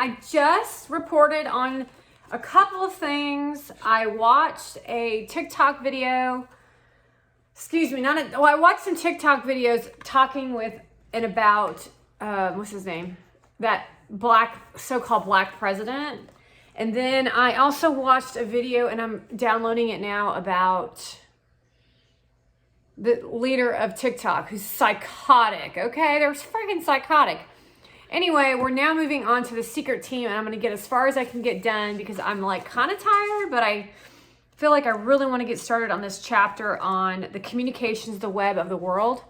I just reported on a couple of things. I watched a TikTok video. I watched some TikTok videos talking with and about, what's his name? That so-called black president. And then I also watched a video, and I'm downloading it now, about the leader of TikTok, who's psychotic, okay? They're freaking psychotic. Anyway, we're now moving on to the secret team, and I'm going to get as far as I can get done because I'm like kind of tired, but I feel like I really want to get started on this chapter on the communications, the web of the world.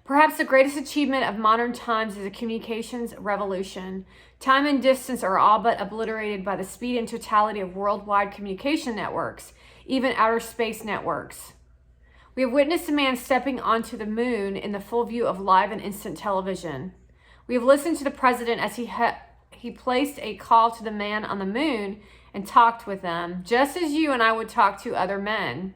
Perhaps the greatest achievement of modern times is the communications revolution. Time and distance are all but obliterated by the speed and totality of worldwide communication networks, even outer space networks. We have witnessed a man stepping onto the moon in the full view of live and instant television. We have listened to the president as he placed a call to the man on the moon and talked with them, just as you and I would talk to other men.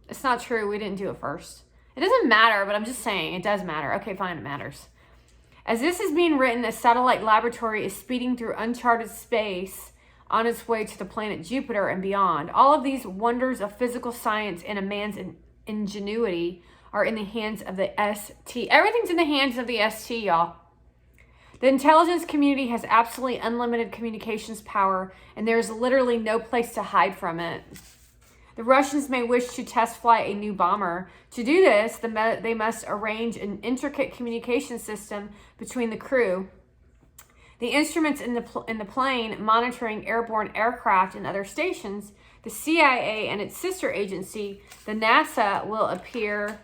It's not true. We didn't do it first. It doesn't matter, but I'm just saying it does matter. Okay, fine, it matters. As this is being written, a satellite laboratory is speeding through uncharted space on its way to the planet Jupiter and beyond. All of these wonders of physical science and a man's ingenuity are in the hands of the ST. Everything's in the hands of the ST, y'all. The intelligence community has absolutely unlimited communications power, and there's literally no place to hide from it. The Russians may wish to test fly a new bomber. To do this, they must arrange an intricate communication system between the crew, the instruments in the plane monitoring airborne aircraft and other stations. The CIA and its sister agency, the NASA, will appear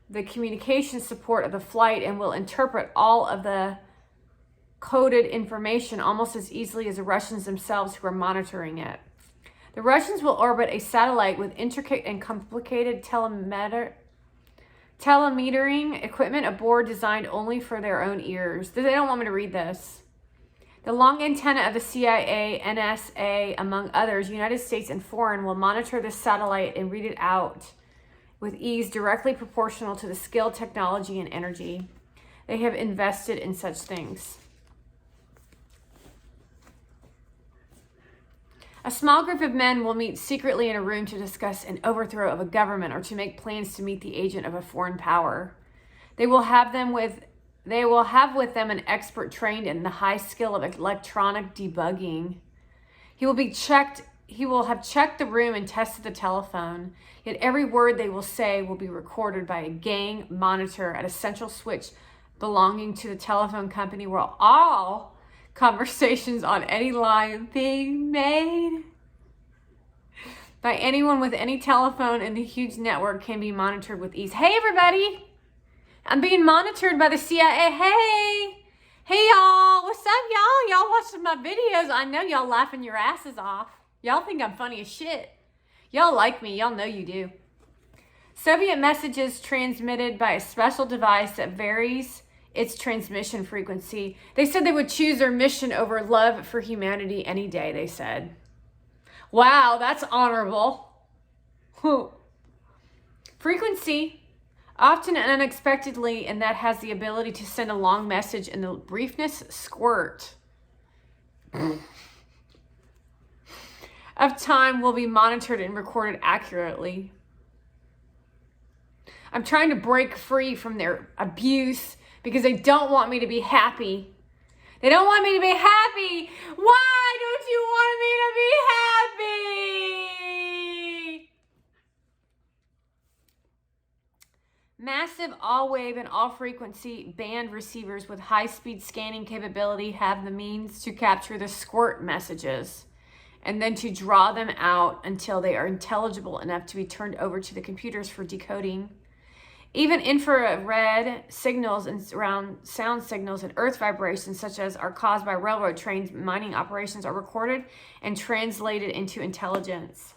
the communication support of the flight and will interpret all of the coded information almost as easily as the Russians themselves who are monitoring it. The Russians will orbit a satellite with intricate and complicated telemetering equipment aboard designed only for their own ears. They don't want me to read this. The long antenna of the CIA, NSA, among others, United States and foreign, will monitor this satellite and read it out with ease directly proportional to the skill, technology, and energy they have invested in such things. A small group of men will meet secretly in a room to discuss an overthrow of a government or to make plans to meet the agent of a foreign power. They will have with them an expert trained in the high skill of electronic debugging. He will have checked the room and tested the telephone. Yet every word they will say will be recorded by a gang monitor at a central switch belonging to the telephone company, where all conversations on any line being made by anyone with any telephone in the huge network can be monitored with ease. Hey, everybody. I'm being monitored by the CIA. Hey, y'all. What's up, y'all? Y'all watching my videos. I know y'all laughing your asses off. Y'all think I'm funny as shit. Y'all like me. Y'all know you do. Soviet messages transmitted by a special device that varies its transmission frequency. They said they would choose their mission over love for humanity any day, they said. Wow, that's honorable. Frequency, often and unexpectedly, and that has the ability to send a long message in the briefness squirt of time, will be monitored and recorded accurately. I'm trying to break free from their abuse because they don't want me to be happy. They don't want me to be happy. Why don't you want me to be happy? Massive all-wave and all-frequency band receivers with high-speed scanning capability have the means to capture the squirt messages and then to draw them out until they are intelligible enough to be turned over to the computers for decoding. Even infrared signals and surround sound signals and earth vibrations, such as are caused by railroad trains, mining operations, are recorded and translated into intelligence.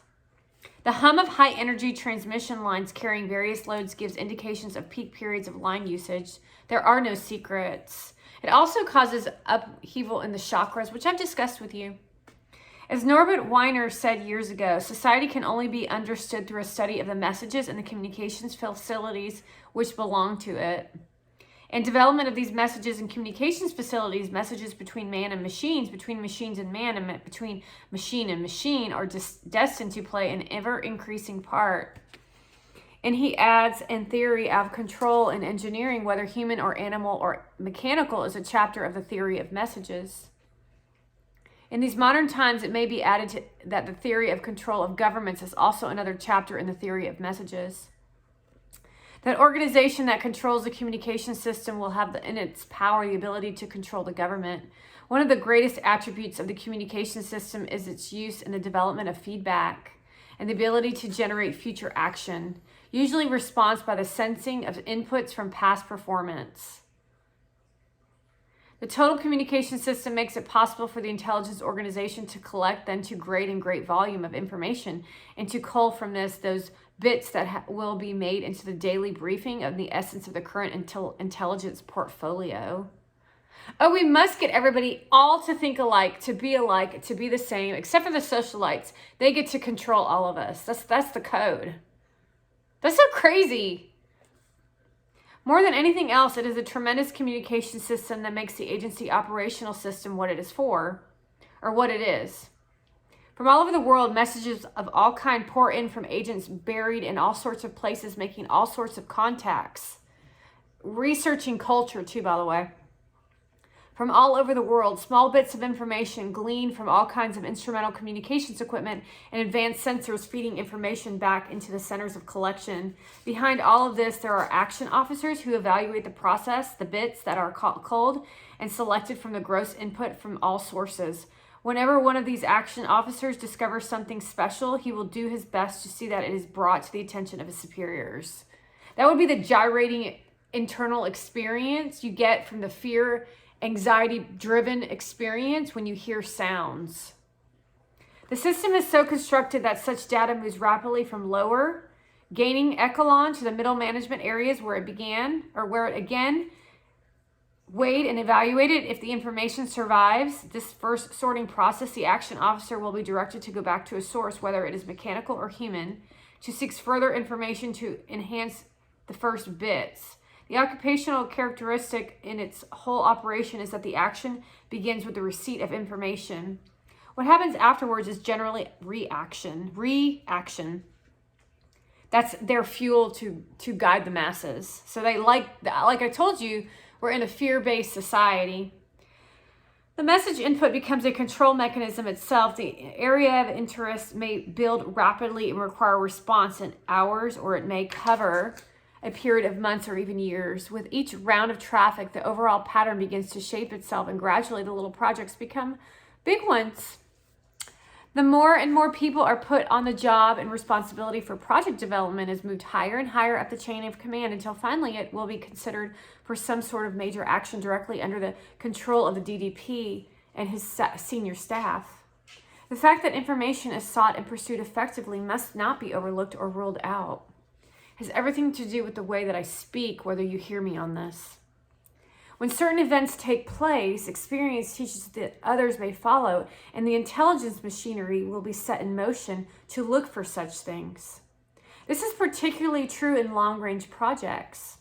The hum of high-energy transmission lines carrying various loads gives indications of peak periods of line usage. There are no secrets. It also causes upheaval in the chakras, which I've discussed with you. As Norbert Weiner said years ago, society can only be understood through a study of the messages and the communications facilities which belong to it. And development of these messages and communications facilities, messages between man and machines and man, and between machine and machine, are destined to play an ever-increasing part. And he adds, in theory of control and engineering, whether human or animal or mechanical, is a chapter of the theory of messages. In these modern times, it may be added that the theory of control of governments is also another chapter in the theory of messages. That organization that controls the communication system will have in its power the ability to control the government. One of the greatest attributes of the communication system is its use in the development of feedback and the ability to generate future action, usually response by the sensing of inputs from past performance. The total communication system makes it possible for the intelligence organization to collect, then to grade in great volume of information, and to cull from this those bits that will be made into the daily briefing of the essence of the current intelligence portfolio. Oh, we must get everybody all to think alike, to be the same, except for the socialites. They get to control all of us. That's the code. That's so crazy. More than anything else, it is a tremendous communication system that makes the agency operational system what it is for, or what it is. From all over the world, messages of all kind pour in from agents buried in all sorts of places, making all sorts of contacts. Researching culture, too, by the way. From all over the world, small bits of information gleaned from all kinds of instrumental communications equipment and advanced sensors feeding information back into the centers of collection. Behind all of this, there are action officers who evaluate the process, the bits that are culled and selected from the gross input from all sources. Whenever one of these action officers discovers something special, he will do his best to see that it is brought to the attention of his superiors. That would be the gyrating internal experience you get from the fear, anxiety-driven experience when you hear sounds. The system is so constructed that such data moves rapidly from lower, gaining echelon to the middle management areas where it began, or where it again weighed and evaluated. If the information survives this first sorting process, the action officer will be directed to go back to a source, whether it is mechanical or human, to seek further information to enhance the first bits. The occupational characteristic in its whole operation is that the action begins with the receipt of information. What happens afterwards is generally reaction. That's their fuel to guide the masses. So they like I told you, we're in a fear-based society. The message input becomes a control mechanism itself. The area of interest may build rapidly and require a response in hours, or it may cover a period of months or even years. With each round of traffic, the overall pattern begins to shape itself, and gradually the little projects become big ones. The more and more people are put on the job, and responsibility for project development is moved higher and higher up the chain of command until finally it will be considered for some sort of major action directly under the control of the DDP and his senior staff. The fact that information is sought and pursued effectively must not be overlooked or ruled out. It has everything to do with the way that I speak, whether you hear me on this. When certain events take place, experience teaches that others may follow, and the intelligence machinery will be set in motion to look for such things. This is particularly true in long-range projects.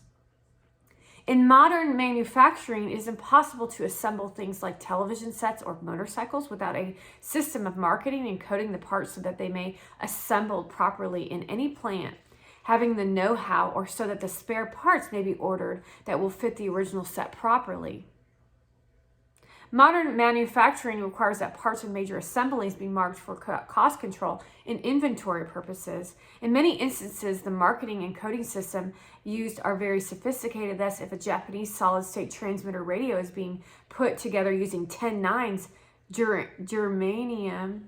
In modern manufacturing, it is impossible to assemble things like television sets or motorcycles without a system of marketing and coding the parts so that they may assemble properly in any plant, having the know-how, or so that the spare parts may be ordered that will fit the original set properly. Modern manufacturing requires that parts of major assemblies be marked for cost control and inventory purposes. In many instances, the marketing and coding system used are very sophisticated. Thus, if a Japanese solid-state transmitter radio is being put together using 10 nines germanium.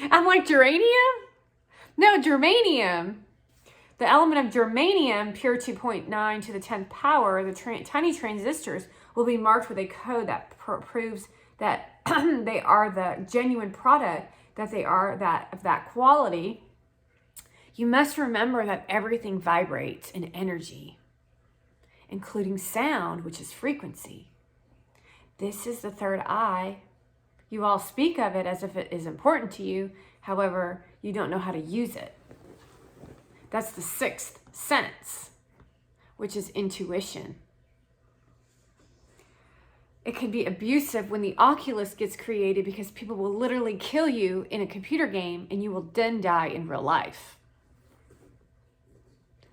I'm like, geranium? No, germanium. The element of germanium, pure 2.9 to the 10th power, the tiny transistors will be marked with a code that proves that they are the genuine product, that they are of that quality. You must remember that everything vibrates in energy, including sound, which is frequency. This is the third eye. You all speak of it as if it is important to you. However, you don't know how to use it. That's the sixth sense, which is intuition. It can be abusive when the Oculus gets created because people will literally kill you in a computer game and you will then die in real life.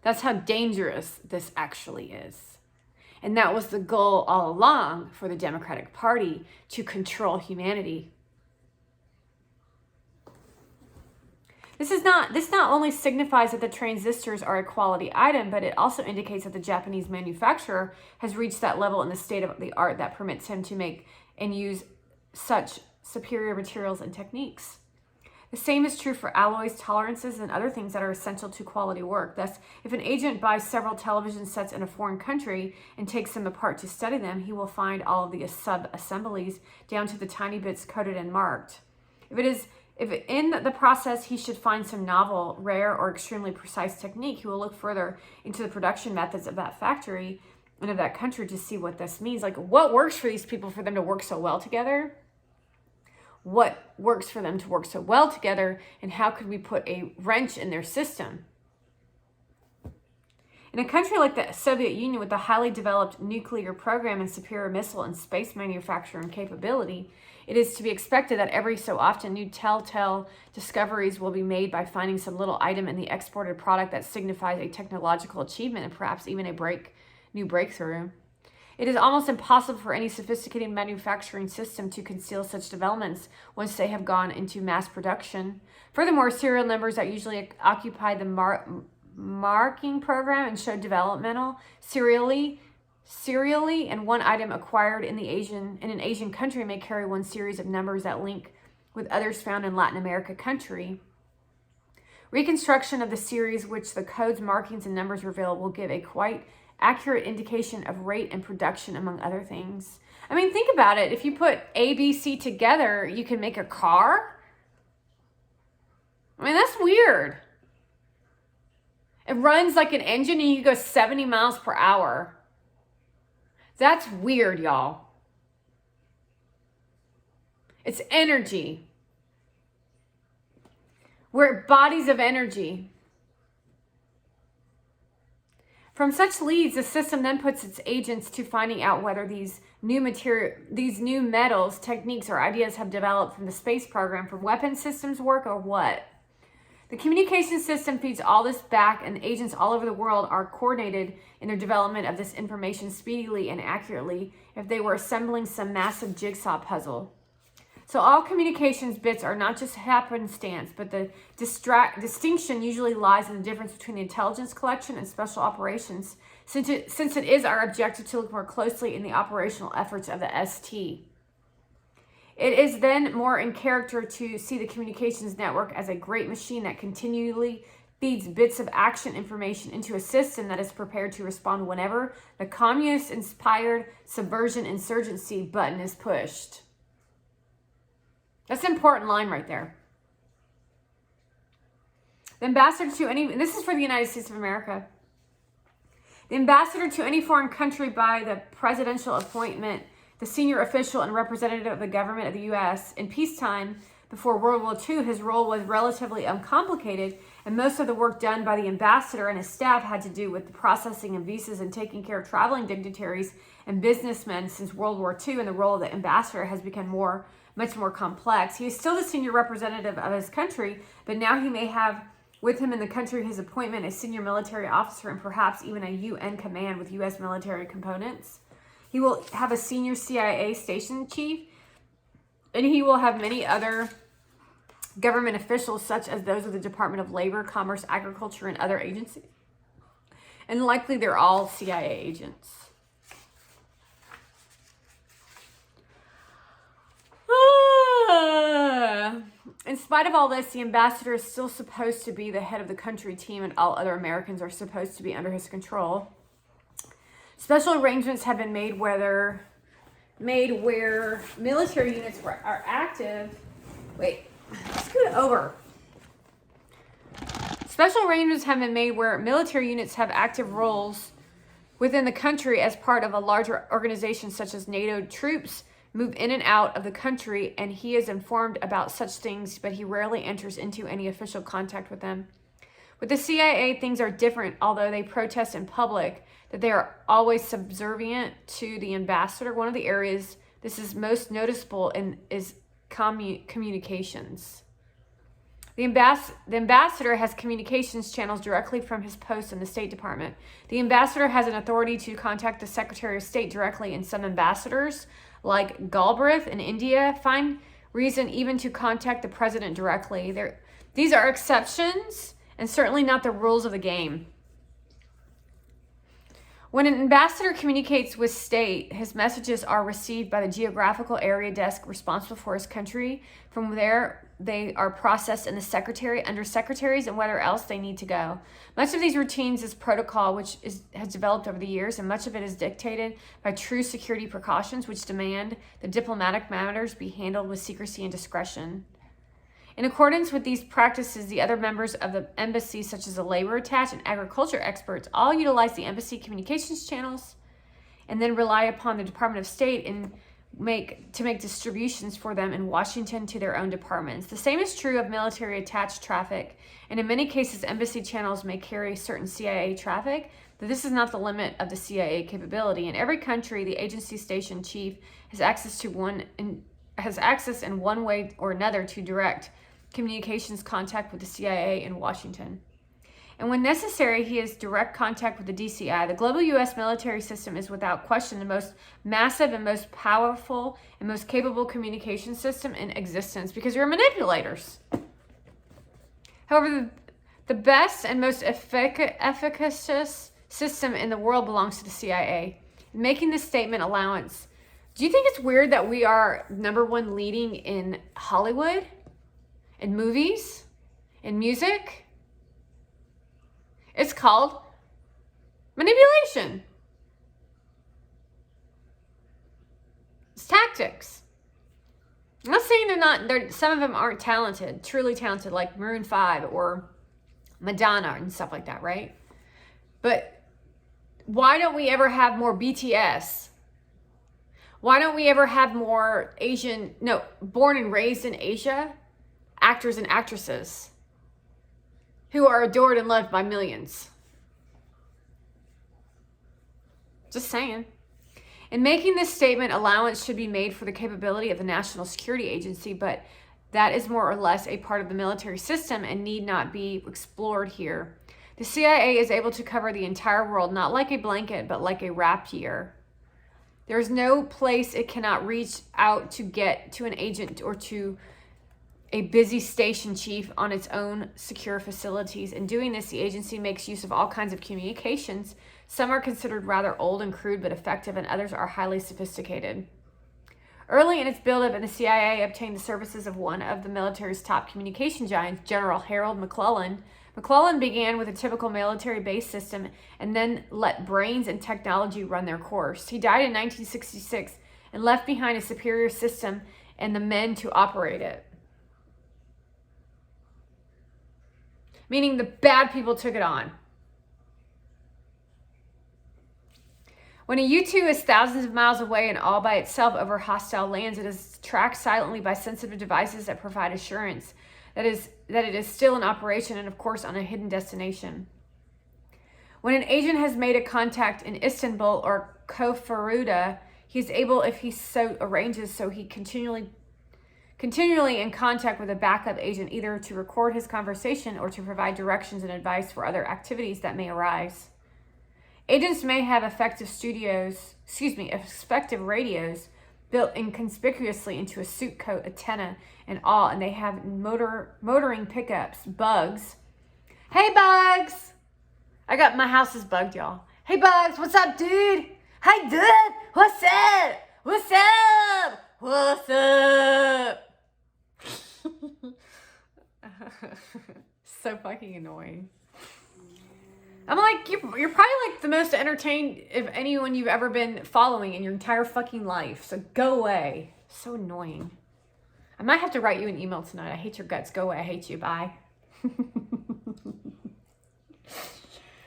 That's how dangerous this actually is. And that was the goal all along for the Democratic Party, to control humanity. This not only signifies that the transistors are a quality item, but it also indicates that the Japanese manufacturer has reached that level in the state of the art that permits him to make and use such superior materials and techniques. The same is true for alloys, tolerances, and other things that are essential to quality work. Thus, if an agent buys several television sets in a foreign country and takes them apart to study them, he will find all of the sub-assemblies down to the tiny bits coded and marked. If in the process he should find some novel, rare, or extremely precise technique, he will look further into the production methods of that factory and of that country to see what this means. Like, what works for these people for them to work so well together? What works for them to work so well together, and how could we put a wrench in their system? In a country like the Soviet Union with a highly developed nuclear program and superior missile and space manufacturing capability, it is to be expected that every so often new telltale discoveries will be made by finding some little item in the exported product that signifies a technological achievement and perhaps even a new breakthrough. It is almost impossible for any sophisticated manufacturing system to conceal such developments once they have gone into mass production. Furthermore, serial numbers that usually occupy the marking program and show developmental serially, and one item acquired in an Asian country may carry one series of numbers that link with others found in Latin America country. Reconstruction of the series which the codes, markings, and numbers reveal will give a quite accurate indication of rate and production, among other things. I mean, think about it. If you put A, B, C together, you can make a car. I mean, that's weird. It runs like an engine and you can go 70 miles per hour. That's weird, y'all. It's energy. We're bodies of energy. From such leads, the system then puts its agents to finding out whether these new metals, techniques, or ideas have developed from the space program for weapon systems work or what. The communication system feeds all this back, and agents all over the world are coordinated in their development of this information speedily and accurately if they were assembling some massive jigsaw puzzle. So all communications bits are not just happenstance, but the distinction usually lies in the difference between the intelligence collection and special operations, since it is our objective to look more closely in the operational efforts of the ST. It is then more in character to see the communications network as a great machine that continually feeds bits of action information into a system that is prepared to respond whenever the communist-inspired subversion insurgency button is pushed. That's an important line right there. The ambassador to any, and this is for the United States of America. The ambassador to any foreign country by the presidential appointment, the senior official and representative of the government of the U.S. in peacetime before World War II, his role was relatively uncomplicated, and most of the work done by the ambassador and his staff had to do with the processing of visas and taking care of traveling dignitaries and businessmen since World War II, and the role of the ambassador has become much more complex. He is still the senior representative of his country, but now he may have with him in the country his appointment as senior military officer and perhaps even a UN command with U.S. military components. He will have a senior CIA station chief, and he will have many other government officials such as those of the Department of Labor, Commerce, Agriculture, and other agencies. And likely they're all CIA agents. In spite of all this, the ambassador is still supposed to be the head of the country team, and all other Americans are supposed to be under his control. Special arrangements have been made where military units are active. Wait, scoot over. Special arrangements have been made where military units have active roles within the country as part of a larger organization such as NATO troops move in and out of the country, and he is informed about such things, but he rarely enters into any official contact with them. With the CIA, things are different, although they protest in public that they are always subservient to the ambassador. One of the areas this is most noticeable in is communications. The ambassador has communications channels directly from his post in the State Department. The ambassador has an authority to contact the Secretary of State directly, and some ambassadors, like Galbraith in India, find reason even to contact the president directly. These are exceptions and certainly not the rules of the game. When an ambassador communicates with state, his messages are received by the geographical area desk responsible for his country. From there, they are processed in the secretary, under secretaries, and whether else they need to go. Much of these routines is protocol, which has developed over the years, and much of it is dictated by true security precautions, which demand that diplomatic matters be handled with secrecy and discretion. In accordance with these practices, the other members of the embassy, such as the labor attached and agriculture experts, all utilize the embassy communications channels and then rely upon the Department of State to make distributions for them in Washington to their own departments. The same is true of military attached traffic, and in many cases, embassy channels may carry certain CIA traffic, but this is not the limit of the CIA capability. In every country, the agency station chief has access in one way or another to direct communications contact with the CIA in Washington. And when necessary, he has direct contact with the DCI. The global U.S. military system is without question the most massive and most powerful and most capable communication system in existence because you're manipulators. However, the best and most efficacious system in the world belongs to the CIA. In making this statement allowance, do you think it's weird that we are number one leading in Hollywood, in movies, in music? It's called manipulation. It's tactics. I'm not saying some of them aren't talented, truly talented, like Maroon 5 or Madonna and stuff like that, right? But why don't we ever have more BTS? Why don't we ever have more born and raised in Asia actors and actresses who are adored and loved by millions? Just saying. In making this statement, allowance should be made for the capability of the National Security Agency, but that is more or less a part of the military system and need not be explored here. The CIA is able to cover the entire world, not like a blanket, but like a rapier. There is no place it cannot reach out to get to an agent or to a busy station chief on its own secure facilities. In doing this, the agency makes use of all kinds of communications. Some are considered rather old and crude but effective, and others are highly sophisticated. Early in its buildup, the CIA obtained the services of one of the military's top communication giants, General Harold McClellan. McClellan began with a typical military-based system and then let brains and technology run their course. He died in 1966 and left behind a superior system and the men to operate it. Meaning the bad people took it on. When a U-2 is thousands of miles away and all by itself over hostile lands, it is tracked silently by sensitive devices that provide assurance that it is still in operation and, of course, on a hidden destination. When an agent has made a contact in Istanbul or Koforuda, he is able, if he so arranges, so he continually in contact with a backup agent, either to record his conversation or to provide directions and advice for other activities that may arise. Agents may have effective radios built inconspicuously into a suit coat, antenna, and all, and they have motoring pickups, bugs. Hey, Bugs! I got my house is bugged, y'all. Hey, Bugs, what's up, dude? Hey, dude, what's up? What's up? What's up? So fucking annoying. I'm like, you're probably like the most entertained of anyone you've ever been following in your entire fucking life. So go away. So annoying. I might have to write you an email tonight. I hate your guts. Go away. I hate you. Bye.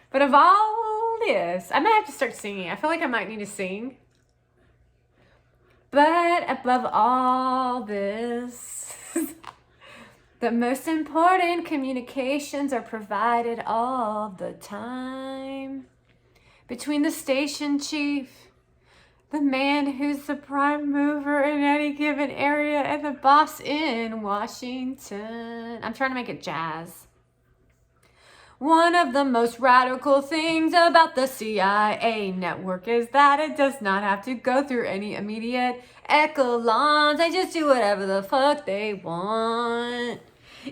But of all this, I might have to start singing. I feel like I might need to sing. But above all this, the most important communications are provided all the time between the station chief, the man who's the prime mover in any given area, and the boss in Washington. I'm trying to make it jazz. One of the most radical things about the CIA network is that it does not have to go through any immediate echelons. They just do whatever the fuck they want.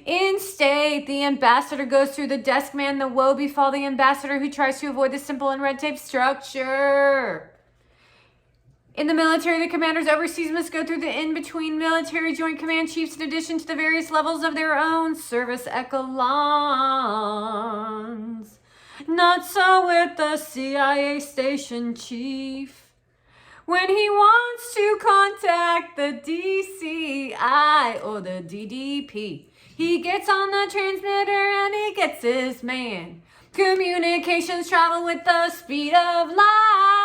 In state, the ambassador goes through the desk man. The woe befall the ambassador who tries to avoid the simple and red tape structure. In the military, the commanders overseas must go through the in-between military joint command chiefs in addition to the various levels of their own service echelons. Not so with the CIA station chief. When he wants to contact the DCI or the DDP, he gets on the transmitter and he gets his man. Communications travel with the speed of light.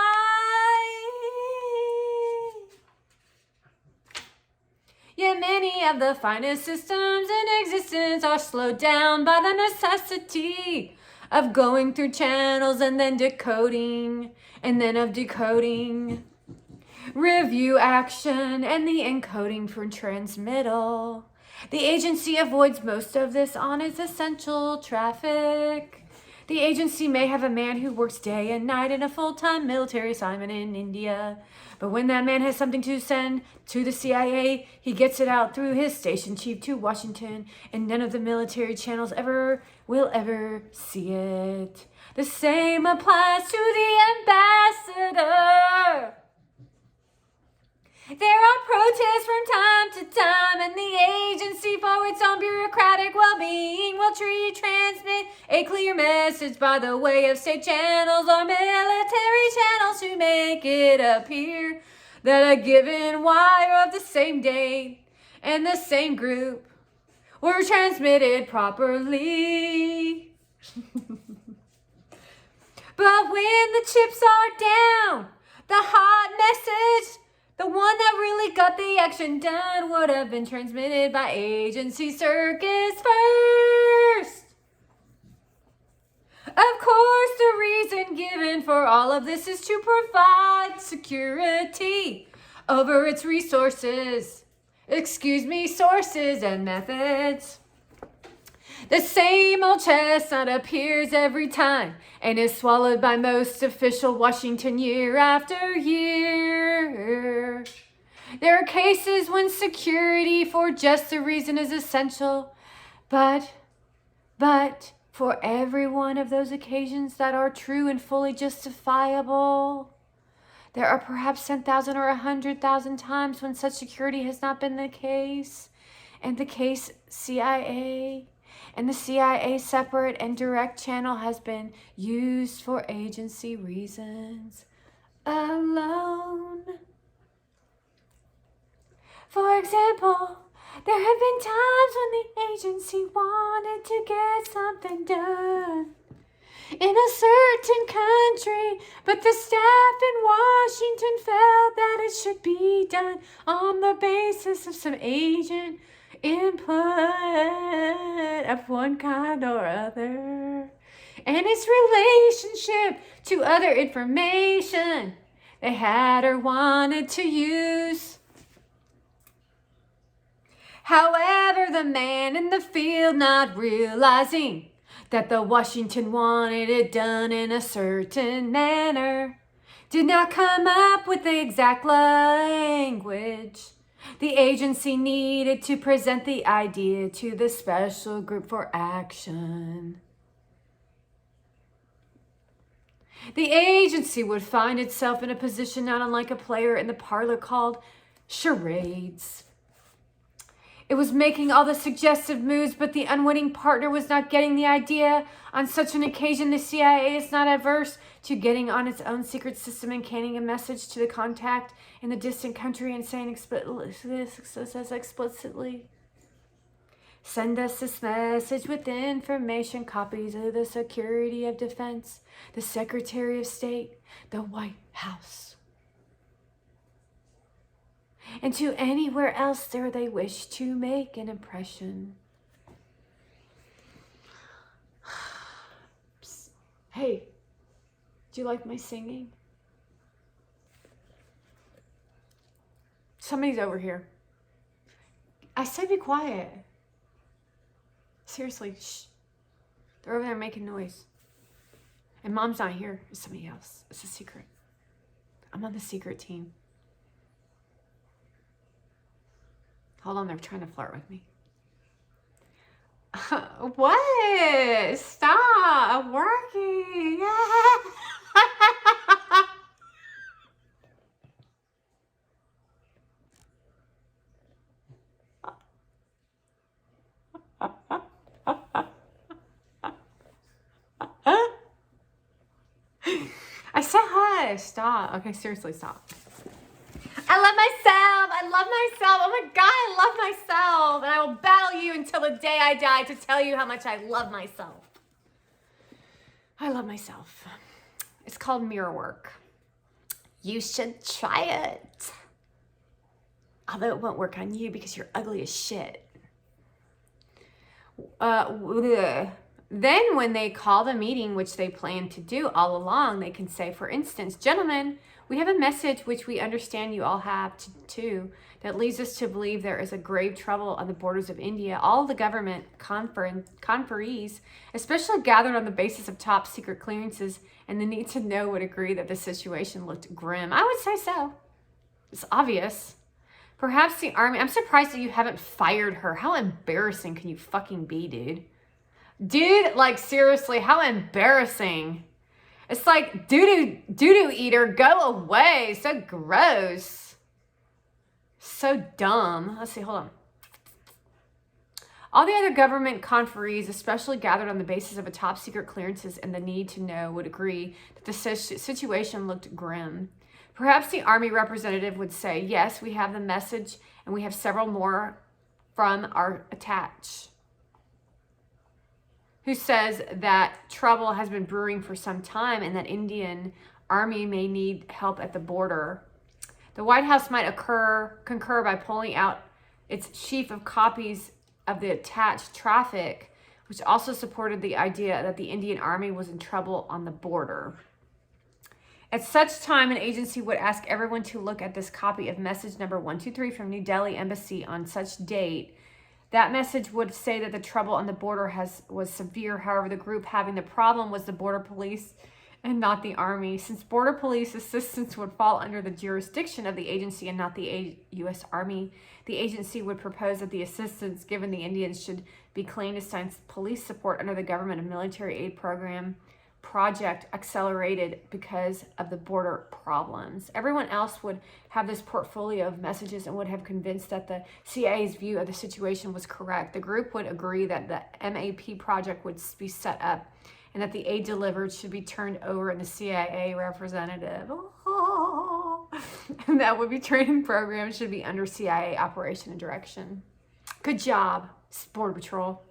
Yet many of the finest systems in existence are slowed down by the necessity of going through channels and then decoding, and then of decoding. Review action and the encoding for transmittal. The agency avoids most of this on its essential traffic. The agency may have a man who works day and night in a full-time military assignment in India. But when that man has something to send to the CIA, he gets it out through his station chief to Washington, and none of the military channels will ever see it. The same applies to the ambassador. There are protests from time to time, and the agency, for its own bureaucratic well-being, will transmit a clear message by the way of state channels or military channels to make it appear that a given wire of the same date and the same group were transmitted properly. But when the chips are down, the hot message, the one that really got the action done, would have been transmitted by agency circuits first. Of course, the reason given for all of this is to provide security over its resources. Sources and methods. The same old chestnut appears every time and is swallowed by most official Washington year after year. There are cases when security for just a reason is essential, but for every one of those occasions that are true and fully justifiable, there are perhaps 10,000 or 100,000 times when such security has not been the case, and the case CIA and the CIA separate and direct channel has been used for agency reasons alone. For example, there have been times when the agency wanted to get something done in a certain country, but the staff in Washington felt that it should be done on the basis of some agent input of one kind or other, and its relationship to other information they had or wanted to use. However, the man in the field, not realizing that the Washington wanted it done in a certain manner, did not come up with the exact language the agency needed to present the idea to the special group for action. The agency would find itself in a position not unlike a player in the parlor called charades. It was making all the suggestive moves, but the unwitting partner was not getting the idea. On such an occasion, the CIA is not averse to getting on its own secret system and canning a message to the contact in the distant country and saying explicitly, "Send us this message with information, copies of the Secretary of Defense, the Secretary of State, the White House." and to anywhere else there they wish to make an impression. Hey, do you like my singing? Somebody's over here. I said be quiet. Seriously, shh. They're over there making noise. And Mom's not here. It's somebody else. It's a secret. I'm on the secret team. Hold on, they're trying to flirt with me. What? Stop. I'm working. I said hi. Stop. Okay, seriously, stop. I love myself. I love myself. Oh my God, I love myself. And I will battle you until the day I die to tell you how much I love myself. I love myself. It's called mirror work. You should try it. Although it won't work on you because you're ugly as shit. Then when they call the meeting, which they plan to do all along, they can say, for instance, gentlemen, we have a message which we understand you all have too, that leads us to believe there is a grave trouble on the borders of India. All the government conferees, especially gathered on the basis of top secret clearances, and the need to know would agree that the situation looked grim. I would say so. It's obvious. Perhaps the army, I'm surprised that you haven't fired her. How embarrassing can you fucking be, dude? Dude, like seriously, how embarrassing. It's like doo-doo eater, go away. So gross. So dumb. Let's see, hold on. All the other government conferees, especially gathered on the basis of a top secret clearances and the need to know, would agree that the situation looked grim. Perhaps the army representative would say, yes, we have the message and we have several more from our attach, who says that trouble has been brewing for some time and that Indian army may need help at the border. The White House might concur by pulling out its chief of copies of the attached traffic, which also supported the idea that the Indian army was in trouble on the border. At such time, an agency would ask everyone to look at this copy of message number 123 from New Delhi Embassy on such date. That message would say that the trouble on the border was severe. However, the group having the problem was the border police and not the army. Since border police assistance would fall under the jurisdiction of the agency and not the U.S. Army, the agency would propose that the assistance given the Indians should be clandestine police support under the government of military aid program project accelerated because of the border problems. Everyone else would have this portfolio of messages and would have convinced that the CIA's view of the situation was correct. The group would agree that the MAP project would be set up and that the aid delivered should be turned over and the CIA representative and that would be training program should be under CIA operation and direction. Good job, Border Patrol.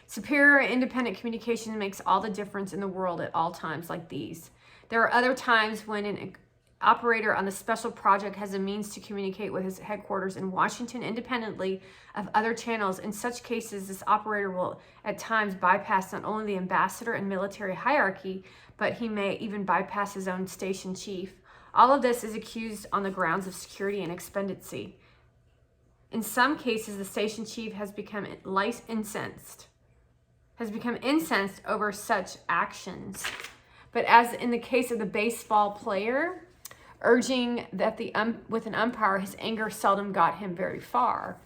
Superior and independent communication makes all the difference in the world at all times like these. There are other times when an operator on the special project has a means to communicate with his headquarters in Washington independently of other channels. In such cases, this operator will at times bypass not only the ambassador and military hierarchy, but he may even bypass his own station chief. All of this is accused on the grounds of security and expediency. In some cases, the station chief has become incensed over such actions. But as in the case of the baseball player, urging that with an umpire, his anger seldom got him very far.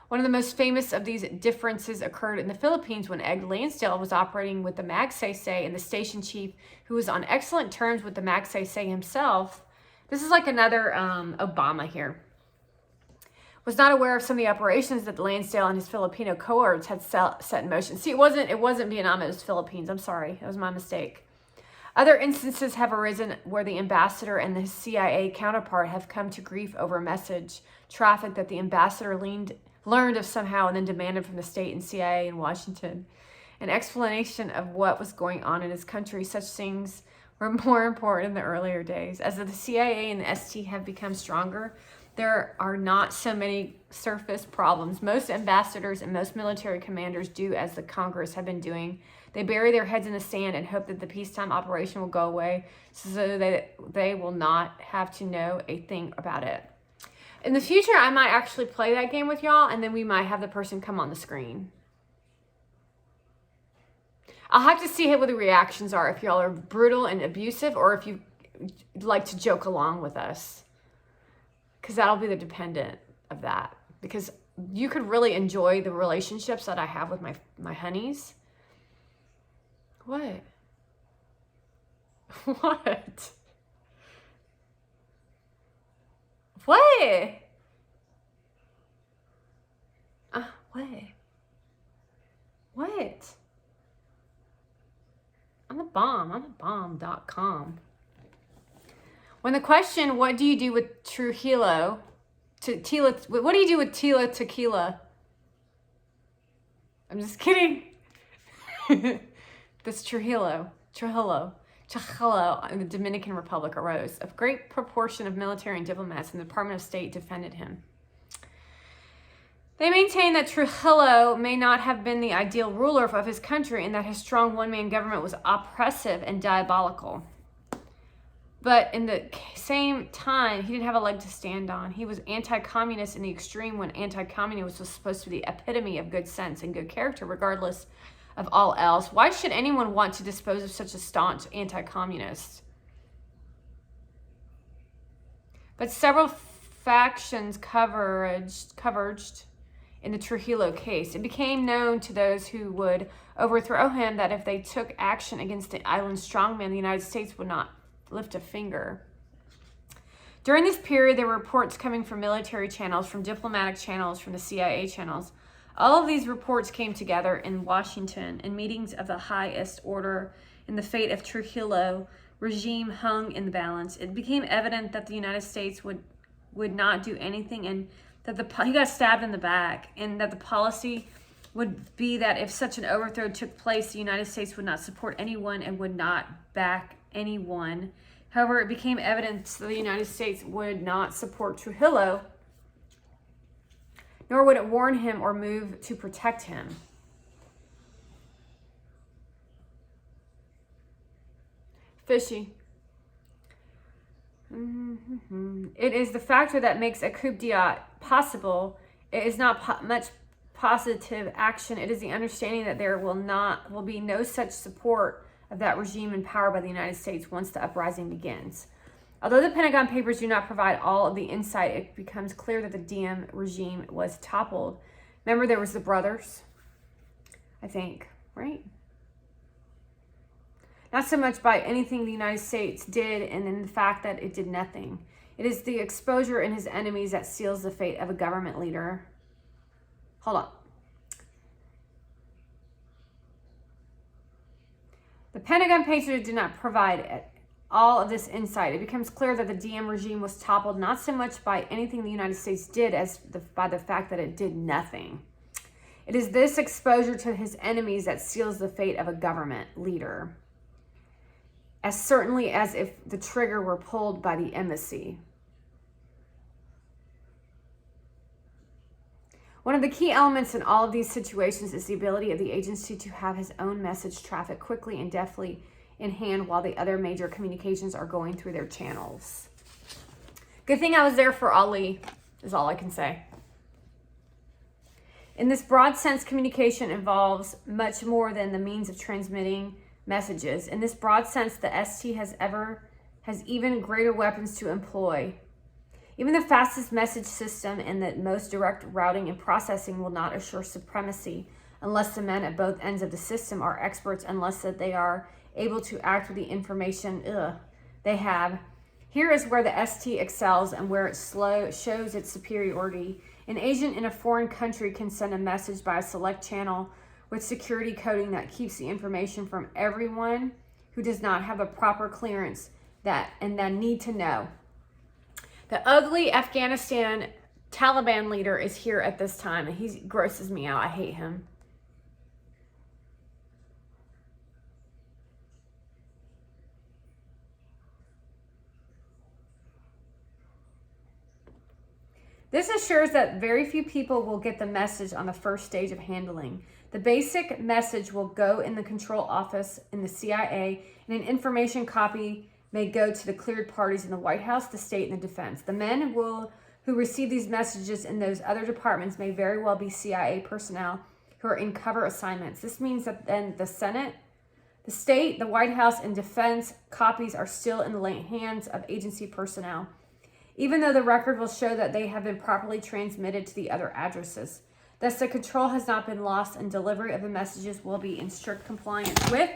One of the most famous of these differences occurred in the Philippines when Ed Lansdale was operating with the Magsaysay and the station chief, who was on excellent terms with the Magsaysay himself. This is like another Obama here. Was not aware of some of the operations that Lansdale and his Filipino cohorts had set in motion. See, it wasn't Vietnam, it was Philippines. I'm sorry, that was my mistake. Other instances have arisen where the ambassador and the CIA counterpart have come to grief over a message traffic that the ambassador learned of somehow and then demanded from the state and CIA in Washington an explanation of what was going on in his country. Such things were more important in the earlier days. As the CIA and the ST have become stronger, there are not so many surface problems. Most ambassadors and most military commanders do as the Congress have been doing. They bury their heads in the sand and hope that the peacetime operation will go away so that they will not have to know a thing about it. In the future, I might actually play that game with y'all, and then we might have the person come on the screen. I'll have to see what the reactions are, if y'all are brutal and abusive or if you like to joke along with us. Because that'll be the dependent of that. Because you could really enjoy the relationships that I have with my honeys. What? What? What? What? What? I'm the bomb. I'm the bomb.com. When the question, what do you do with Trujillo? What do you do with Tila Tequila? I'm just kidding. This Trujillo in the Dominican Republic arose. A great proportion of military and diplomats in the Department of State defended him. They maintained that Trujillo may not have been the ideal ruler of his country and that his strong one-man government was oppressive and diabolical. But in the same time, he didn't have a leg to stand on. He was anti-communist in the extreme when anti-communist was supposed to be the epitome of good sense and good character, regardless of all else. Why should anyone want to dispose of such a staunch anti-communist? But several factions converged in the Trujillo case. It became known to those who would overthrow him that if they took action against the island strongman, the United States would not lift a finger. During this period, there were reports coming from military channels, from diplomatic channels, from the CIA channels. All of these reports came together in Washington in meetings of the highest order, and the fate of Trujillo regime hung in the balance. It became evident that the United States would not do anything, and that he got stabbed in the back, and that the policy would be that if such an overthrow took place, the United States would not support anyone and would not back anyone. However, it became evident that the United States would not support Trujillo, nor would it warn him or move to protect him. Fishy. It is the factor that makes a coup d'etat possible. It is not much positive action. It is the understanding that there will be no such support of that regime in power by the United States once the uprising begins. Although the Pentagon Papers do not provide all of the insight, it becomes clear that the Diem regime was toppled. Remember, there was the brothers, I think, right? Not so much by anything the United States did and in the fact that it did nothing. It is the exposure in his enemies that seals the fate of a government leader. Hold on. The Pentagon Papers did not provide all of this insight. It becomes clear that the Diem regime was toppled not so much by anything the United States did as by the fact that it did nothing. It is this exposure to his enemies that seals the fate of a government leader, as certainly as if the trigger were pulled by the embassy. One of the key elements in all of these situations is the ability of the agency to have his own message traffic quickly and deftly in hand while the other major communications are going through their channels. Good thing I was there for Ali, is all I can say. In this broad sense, communication involves much more than the means of transmitting messages. In this broad sense, the ST has even greater weapons to employ. Even the fastest message system and the most direct routing and processing will not assure supremacy unless the men at both ends of the system are experts, unless that they are able to act with the information they have. Here is where the ST excels and where it shows its superiority. An agent in a foreign country can send a message by a select channel with security coding that keeps the information from everyone who does not have a proper clearance and then need to know. The ugly Afghanistan Taliban leader is here at this time, and he grosses me out. I hate him. This assures that very few people will get the message on the first stage of handling. The basic message will go in the control office in the CIA, and an information copy may go to the cleared parties in the White House, the state, and the defense. The men who receive these messages in those other departments may very well be CIA personnel who are in cover assignments. This means that then the Senate, the state, the White House, and defense copies are still in the hands of agency personnel, even though the record will show that they have been properly transmitted to the other addresses. Thus, the control has not been lost, and delivery of the messages will be in strict compliance with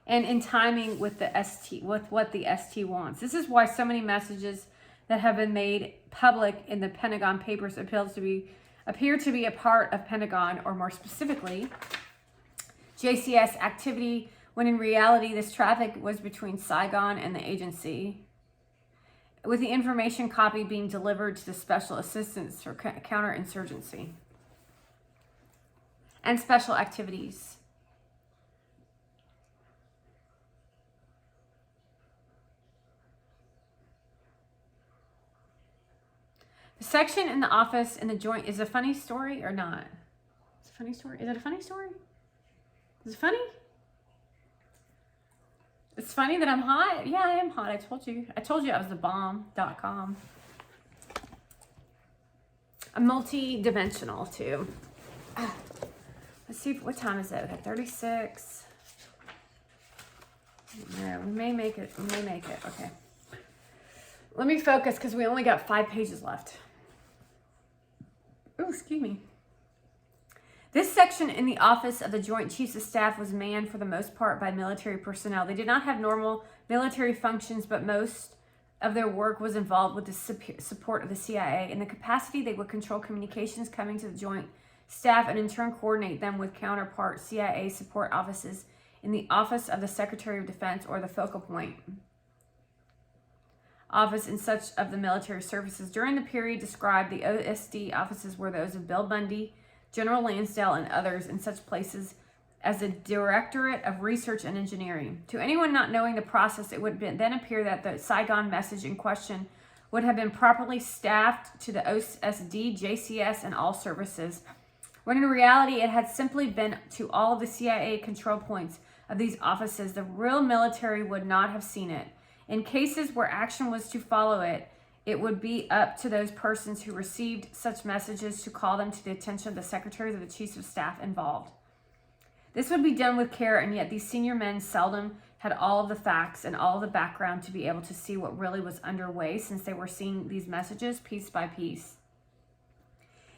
and in timing with the ST, with what the ST wants. This is why so many messages that have been made public in the Pentagon Papers appear to be a part of Pentagon, or more specifically, JCS activity, when in reality this traffic was between Saigon and the agency, with the information copy being delivered to the Special Assistance for Counterinsurgency and Special Activities. The section in the office in the joint is a funny story or not? It's a funny story. Is it a funny story? Is it funny? It's funny that I'm hot. Yeah, I am hot. I told you. I told you I was the bomb.com. I'm multi-dimensional too. Let's see, what time is it? Okay, 36. No, we may make it. We may make it. Okay. Let me focus because we only got 5 pages left. Oh, excuse me. This section in the Office of the Joint Chiefs of Staff was manned for the most part by military personnel. They did not have normal military functions, but most of their work was involved with the support of the CIA. In the capacity, they would control communications coming to the Joint Staff and in turn coordinate them with counterpart CIA support offices in the Office of the Secretary of Defense, or the focal point office in such of the military services. During the period described, the OSD offices were those of Bill Bundy, General Lansdale, and others in such places as the Directorate of Research and Engineering. To anyone not knowing the process, it would then appear that the Saigon message in question would have been properly staffed to the OSD, JCS, and all services, when in reality it had simply been to all of the CIA control points of these offices. The real military would not have seen it. In cases where action was to follow it, it would be up to those persons who received such messages to call them to the attention of the secretaries of the chiefs of staff involved. This would be done with care, and yet these senior men seldom had all of the facts and all of the background to be able to see what really was underway, since they were seeing these messages piece by piece.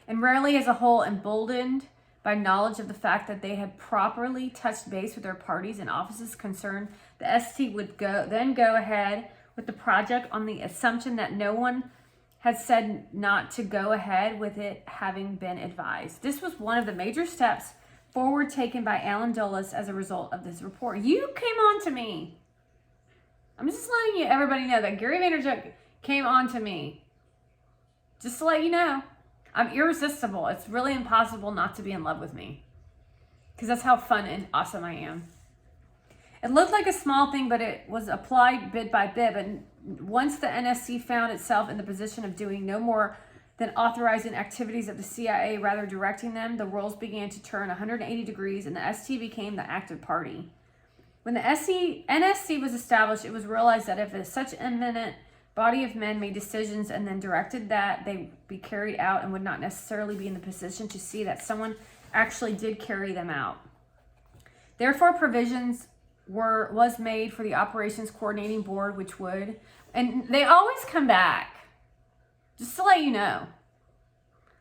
And rarely as a whole emboldened by knowledge of the fact that they had properly touched base with their parties and offices concerned, the ST would then go ahead with the project on the assumption that no one had said not to go ahead with it having been advised. This was one of the major steps forward taken by Alan Dulles as a result of this report. You came on to me. I'm just letting everybody know that Gary Vaynerchuk came on to me. Just to let you know, I'm irresistible. It's really impossible not to be in love with me, because that's how fun and awesome I am. It looked like a small thing, but it was applied bit by bit. And once the NSC found itself in the position of doing no more than authorizing activities of the CIA, rather directing them, the roles began to turn 180 degrees, and the ST became the active party. When the NSC was established, it was realized that if such eminent body of men made decisions and then directed that they be carried out, and would not necessarily be in the position to see that someone actually did carry them out. Therefore, provisions was made for the Operations Coordinating Board, which would, and they always come back, just to let you know.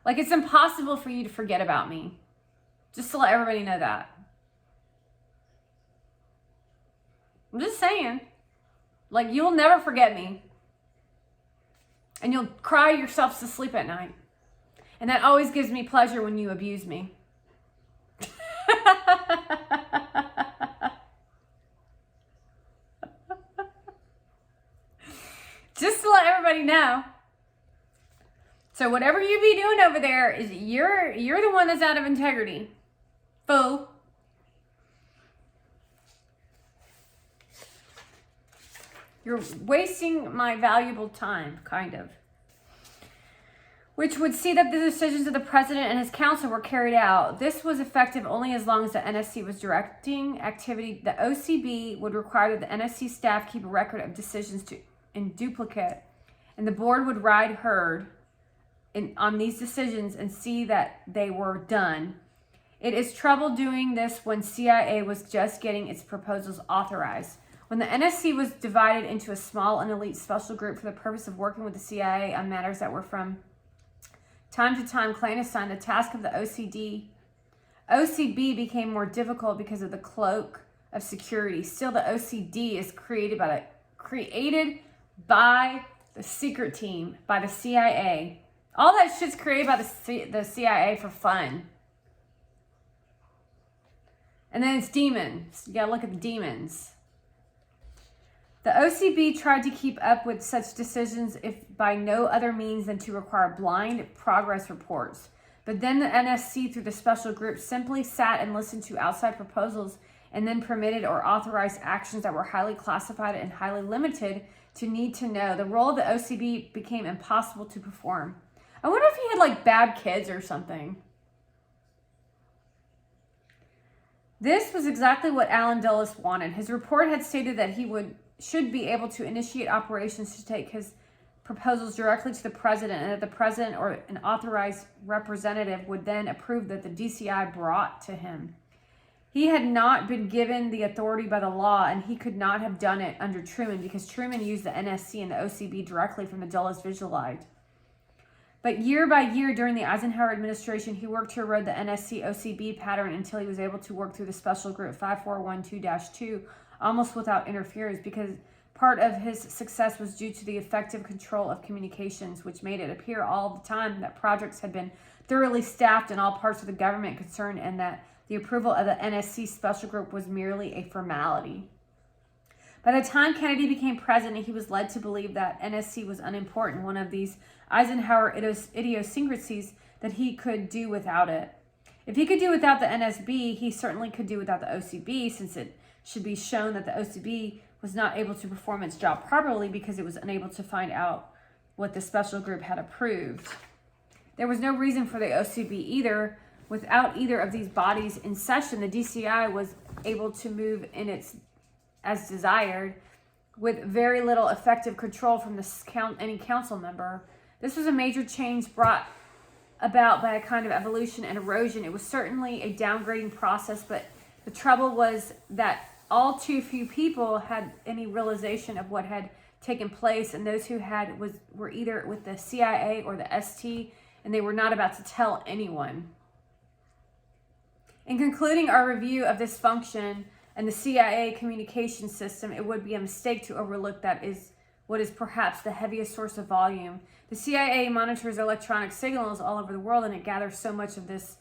Like, it's impossible for you to forget about me. Just to let everybody know that. I'm just saying. Like, you'll never forget me. And you'll cry yourselves to sleep at night. And that always gives me pleasure when you abuse me. Just to let everybody know. So whatever you be doing over there is you're the one that's out of integrity. Fool. You're wasting my valuable time, kind of. Which would see that the decisions of the president and his council were carried out. This was effective only as long as the NSC was directing activity. The OCB would require that the NSC staff keep a record of decisions in duplicate, and the board would ride herd on these decisions and see that they were done. It is trouble doing this when CIA was just getting its proposals authorized. When the NSC was divided into a small and elite special group for the purpose of working with the CIA on matters that were from time to time clandestine, the task of the OCB became more difficult because of the cloak of security. Still, the OCD is created by the secret team, by the CIA. All that shit's created by the CIA for fun. And then it's demons. You gotta look at the demons. The OCB tried to keep up with such decisions if by no other means than to require blind progress reports. But then the NSC, through the special group, simply sat and listened to outside proposals and then permitted or authorized actions that were highly classified and highly limited to need to know. The role of the OCB became impossible to perform. I wonder if he had like bad kids or something. This was exactly what Alan Dulles wanted. His report had stated that he should be able to initiate operations to take his proposals directly to the president, and that the president or an authorized representative would then approve that the DCI brought to him. He had not been given the authority by the law, and he could not have done it under Truman because Truman used the NSC and the OCB directly from the Dulles Visualized. But year by year during the Eisenhower administration, he worked to erode the NSC-OCB pattern until he was able to work through the special group 5412-2 almost without interference, because part of his success was due to the effective control of communications, which made it appear all the time that projects had been thoroughly staffed in all parts of the government concerned, and that the approval of the NSC special group was merely a formality. By the time Kennedy became president, he was led to believe that NSC was unimportant, one of these Eisenhower idiosyncrasies that he could do without it. If he could do without the NSB, he certainly could do without the OCB, since it should be shown that the OCB was not able to perform its job properly because it was unable to find out what the special group had approved. There was no reason for the OCB either. Without either of these bodies in session, the DCI was able to move in its as desired, with very little effective control from any council member. This was a major change brought about by a kind of evolution and erosion. It was certainly a downgrading process, but the trouble was that all too few people had any realization of what had taken place, and those who had were either with the CIA or the ST, and they were not about to tell anyone. In concluding our review of this function and the CIA communication system, it would be a mistake to overlook that is what is perhaps the heaviest source of volume. The CIA monitors electronic signals all over the world, and it gathers so much of this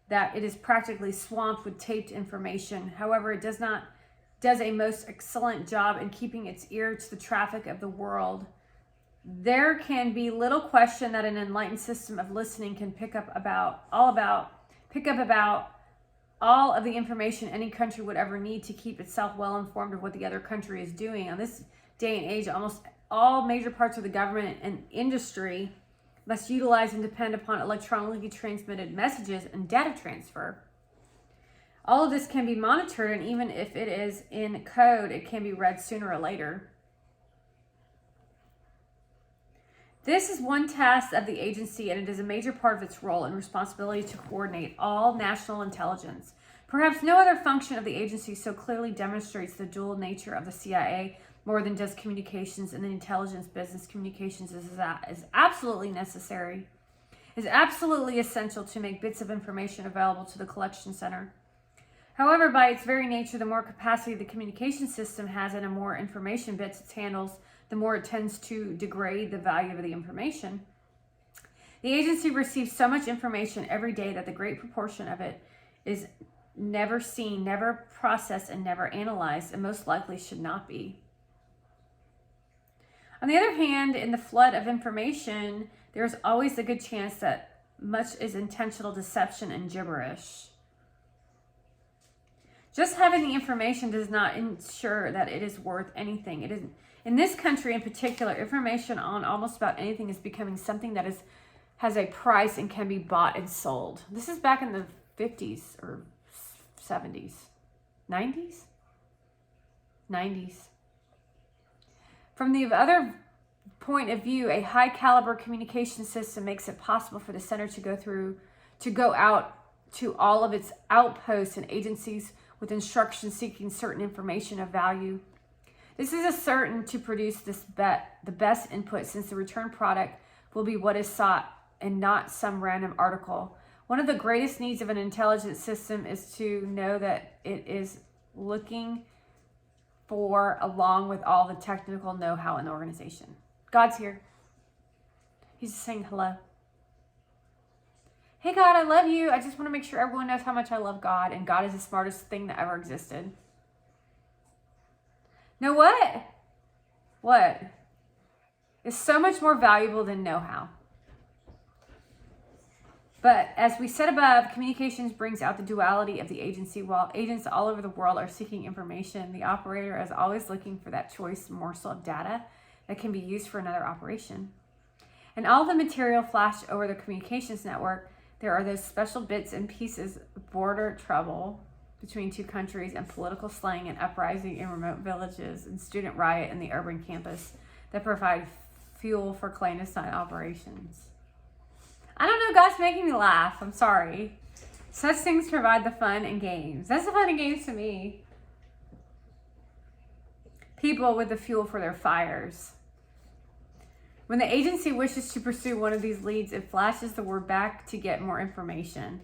that it is practically swamped with taped information. However, it does a most excellent job in keeping its ear to the traffic of the world. There can be little question that an enlightened system of listening can pick up about all of the information any country would ever need to keep itself well informed of what the other country is doing. On this day and age, almost all major parts of the government and industry must utilize and depend upon electronically transmitted messages and data transfer. All of this can be monitored, and even if it is in code, it can be read sooner or later. This is one task of the agency, and it is a major part of its role and responsibility to coordinate all national intelligence. Perhaps no other function of the agency so clearly demonstrates the dual nature of the CIA more than just communications and the intelligence business. Communications is absolutely necessary, is absolutely essential to make bits of information available to the collection center. However, by its very nature, the more capacity the communication system has and the more information bits it handles, the more it tends to degrade the value of the information. The agency receives so much information every day that the great proportion of it is never seen, never processed, and never analyzed, and most likely should not be. On the other hand, in the flood of information, there is always a good chance that much is intentional deception and gibberish. Just having the information does not ensure that it is worth anything. In this country in particular, information on almost about anything is becoming something that has a price and can be bought and sold. This is back in the 50s or 70s, 90s? 90s. From the other point of view, a high caliber communication system makes it possible for the center to go out to all of its outposts and agencies with instructions seeking certain information of value. This is certain to produce the best input, since the return product will be what is sought and not some random article. One of the greatest needs of an intelligence system is to know that it is looking for, along with all the technical know-how in the organization. God's here. He's just saying hello. Hey God, I love you. I just want to make sure everyone knows how much I love God, and God is the smartest thing that ever existed. Know what? What? Is so much more valuable than know-how. But as we said above, communications brings out the duality of the agency. While agents all over the world are seeking information, the operator is always looking for that choice morsel of data that can be used for another operation. And all the material flashed over the communications network, there are those special bits and pieces of border trouble between two countries, and political slang and uprising in remote villages, and student riot in the urban campus that provide fuel for clandestine operations. I don't know, God's making me laugh. I'm sorry. Such things provide the fun and games. That's the fun and games to me. People with the fuel for their fires. When the agency wishes to pursue one of these leads, it flashes the word back to get more information.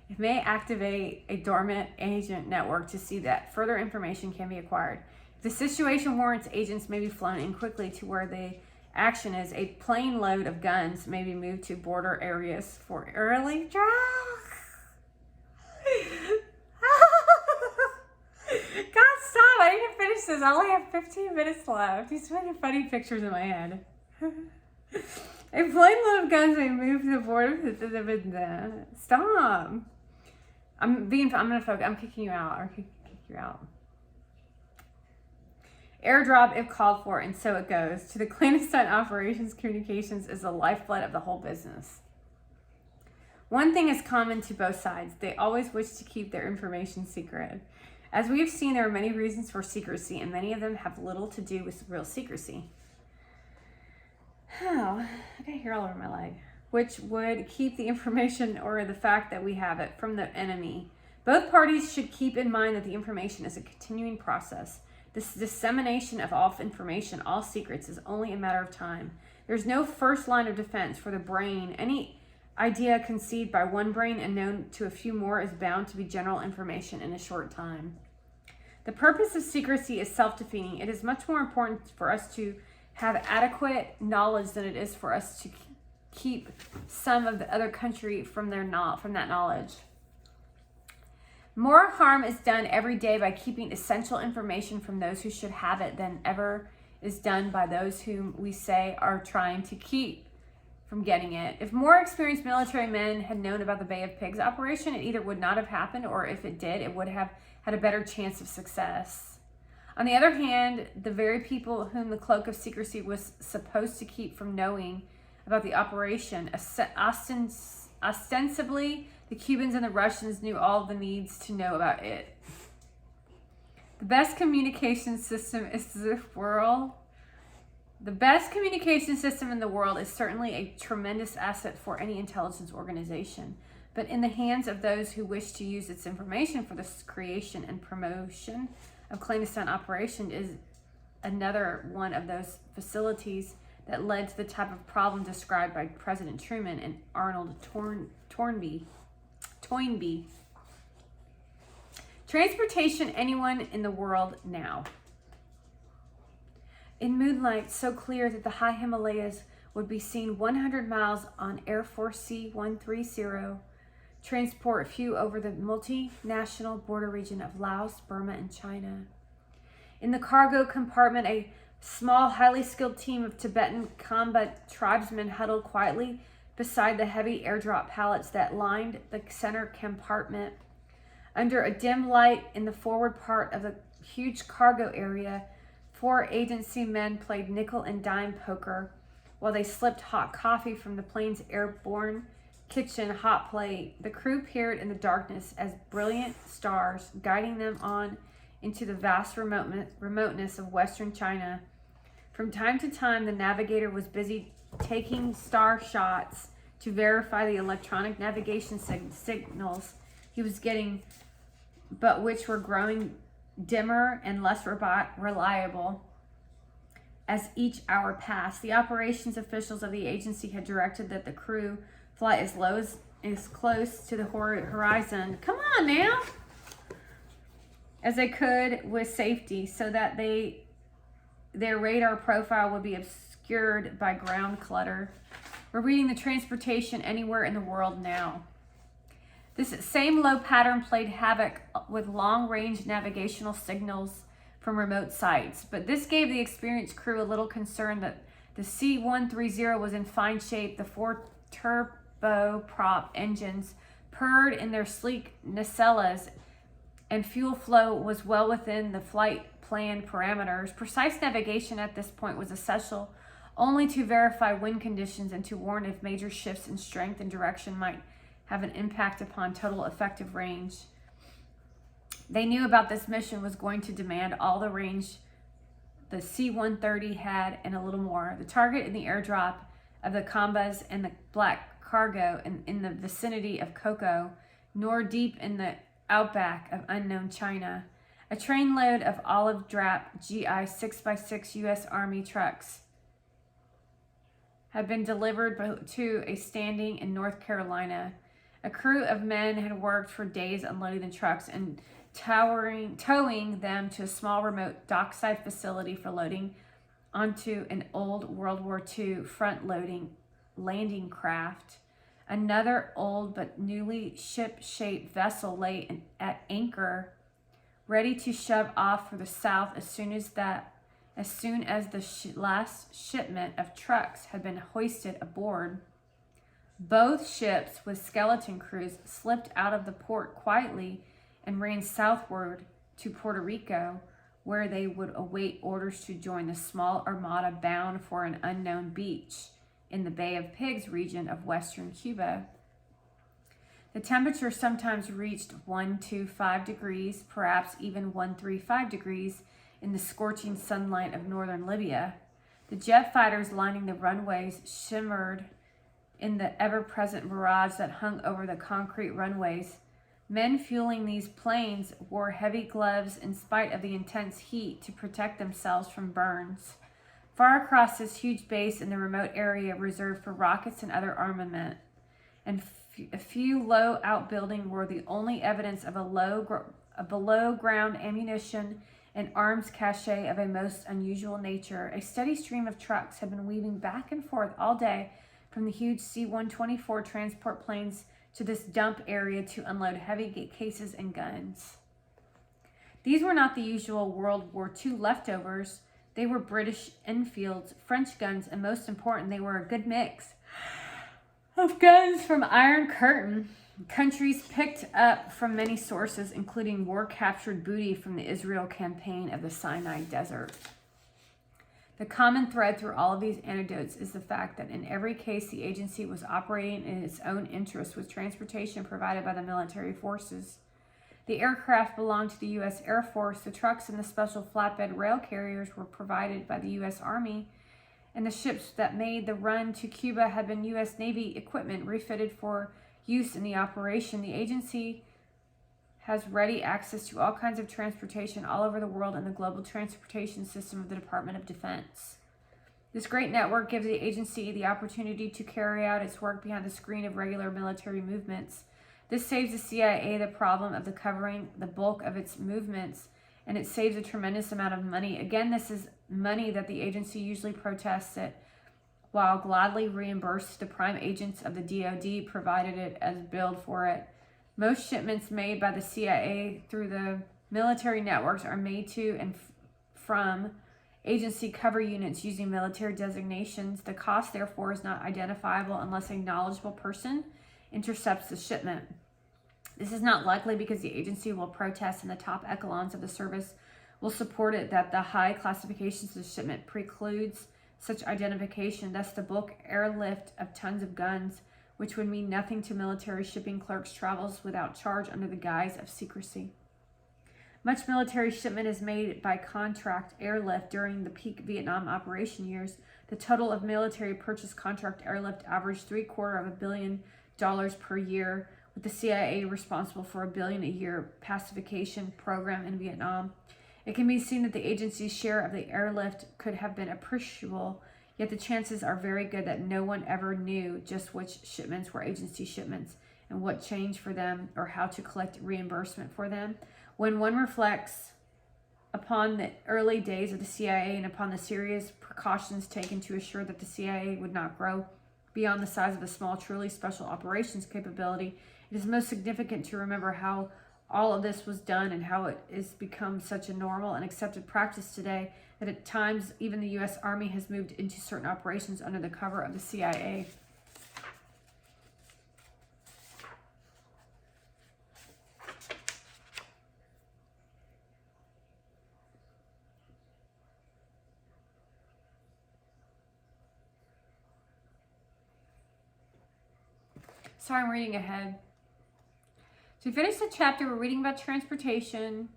It may activate a dormant agent network to see that further information can be acquired. If the situation warrants, agents may be flown in quickly to where the action is. A plane load of guns may be moved to border areas for early draw. God, stop. I need to finish this. I only have 15 minutes left. He's making funny pictures in my head. A plane load of guns may move to the border. Stop. I'm kicking you out. Or kick you out. Airdrop if called for, and so it goes. To the clandestine operations, communications is the lifeblood of the whole business. One thing is common to both sides. They always wish to keep their information secret. As we have seen, there are many reasons for secrecy, and many of them have little to do with real secrecy. Oh, I got hair all over my leg. Which would keep the information or the fact that we have it from the enemy. Both parties should keep in mind that the information is a continuing process. This dissemination of all information, all secrets, is only a matter of time. There's no first line of defense for the brain. Any idea conceived by one brain and known to a few more is bound to be general information in a short time. The purpose of secrecy is self-defeating. It is much more important for us to have adequate knowledge than it is for us to keep some of the other country from that knowledge. More harm is done every day by keeping essential information from those who should have it than ever is done by those whom we say are trying to keep from getting it. If more experienced military men had known about the Bay of Pigs operation, it either would not have happened, or if it did, it would have had a better chance of success. On the other hand, the very people whom the cloak of secrecy was supposed to keep from knowing about the operation, ostensibly, the Cubans and the Russians knew all the needs to know about it. The best communication system in the world is certainly a tremendous asset for any intelligence organization, but in the hands of those who wish to use its information for the creation and promotion of clandestine operation is another one of those facilities that led to the type of problem described by President Truman and Arnold Toynbee. Transportation anyone in the world now. In moonlight so clear that the high Himalayas would be seen 100 miles on Air Force C-130, transport few over the multinational border region of Laos, Burma, and China. In the cargo compartment, a small, highly skilled team of Tibetan combat tribesmen huddled quietly beside the heavy airdrop pallets that lined the center compartment. Under a dim light in the forward part of the huge cargo area, 4 agency men played nickel and dime poker while they slipped hot coffee from the plane's airborne kitchen hot plate. The crew peered in the darkness as brilliant stars guiding them on into the vast remoteness of Western China. From time to time, the navigator was busy taking star shots to verify the electronic navigation signals he was getting, but which were growing dimmer and less reliable as each hour passed. The operations officials of the agency had directed that the crew fly as close to the horizon, come on now, as they could with safety, so that their radar profile would be obscured by ground clutter. We're reading the transportation anywhere in the world now. This same low pattern played havoc with long-range navigational signals from remote sites, but this gave the experienced crew a little concern that the C-130 was in fine shape. The 4 turboprop engines purred in their sleek nacelles, and fuel flow was well within the flight plan parameters. Precise navigation at this point was essential only to verify wind conditions and to warn if major shifts in strength and direction might have an impact upon total effective range. They knew about this mission was going to demand all the range the C-130 had and a little more. The target in the airdrop of the Combas and the black cargo in the vicinity of Coco, nor deep in the outback of unknown China. A trainload of olive drab GI 6x6 U.S. Army trucks had been delivered to a standing in North Carolina. A crew of men had worked for days unloading the trucks and towing them to a small remote dockside facility for loading onto an old World War II front-loading landing craft. Another old but newly ship-shaped vessel lay at anchor, ready to shove off for the south as soon as the last shipment of trucks had been hoisted aboard. Both ships with skeleton crews slipped out of the port quietly and ran southward to Puerto Rico, where they would await orders to join the small armada bound for an unknown beach in the Bay of Pigs region of western Cuba. The temperature sometimes reached 125 degrees, perhaps even 135 degrees in the scorching sunlight of northern Libya. The jet fighters lining the runways shimmered in the ever-present mirage that hung over the concrete runways. Men fueling these planes wore heavy gloves in spite of the intense heat to protect themselves from burns. Far across this huge base in the remote area reserved for rockets and other armament, and a few low outbuildings were the only evidence of a below-ground ammunition and arms cache of a most unusual nature. A steady stream of trucks had been weaving back and forth all day from the huge C-124 transport planes to this dump area to unload heavy cases and guns. These were not the usual World War II leftovers. They were British Enfields, French guns, and most important, they were a good mix of guns from Iron Curtain countries picked up from many sources, including war-captured booty from the Israel campaign of the Sinai Desert. The common thread through all of these anecdotes is the fact that in every case the agency was operating in its own interest with transportation provided by the military forces. The aircraft belonged to the U.S. Air Force, the trucks and the special flatbed rail carriers were provided by the U.S. Army, and the ships that made the run to Cuba had been U.S. Navy equipment refitted for use in the operation. The agency has ready access to all kinds of transportation all over the world in the global transportation system of the Department of Defense. This great network gives the agency the opportunity to carry out its work behind the screen of regular military movements. This saves the CIA the problem of covering the bulk of its movements, and it saves a tremendous amount of money. Again, this is money that the agency usually protests it, while gladly reimbursed the prime agents of the DoD provided it as billed for it. Most shipments made by the CIA through the military networks are made to and from agency cover units using military designations. The cost, therefore, is not identifiable unless a knowledgeable person intercepts the shipment. This is not likely because the agency will protest, and the top echelons of the service will support it that the high classifications of the shipment precludes such identification. Thus, the bulk airlift of tons of guns, which would mean nothing to military shipping clerks, travels without charge under the guise of secrecy. Much military shipment is made by contract airlift during the peak Vietnam operation years. The total of military purchase contract airlift averaged $750 million per year, with the CIA responsible for $1 billion a year pacification program in Vietnam. It can be seen that the agency's share of the airlift could have been appreciable, yet the chances are very good that no one ever knew just which shipments were agency shipments and what changed for them or how to collect reimbursement for them. When one reflects upon the early days of the CIA and upon the serious precautions taken to assure that the CIA would not grow beyond the size of a small, truly special operations capability, it is most significant to remember how all of this was done and how it has become such a normal and accepted practice today that at times even the U.S. Army has moved into certain operations under the cover of the CIA. Sorry, I'm reading ahead. So we finished the chapter. We're reading about transportation.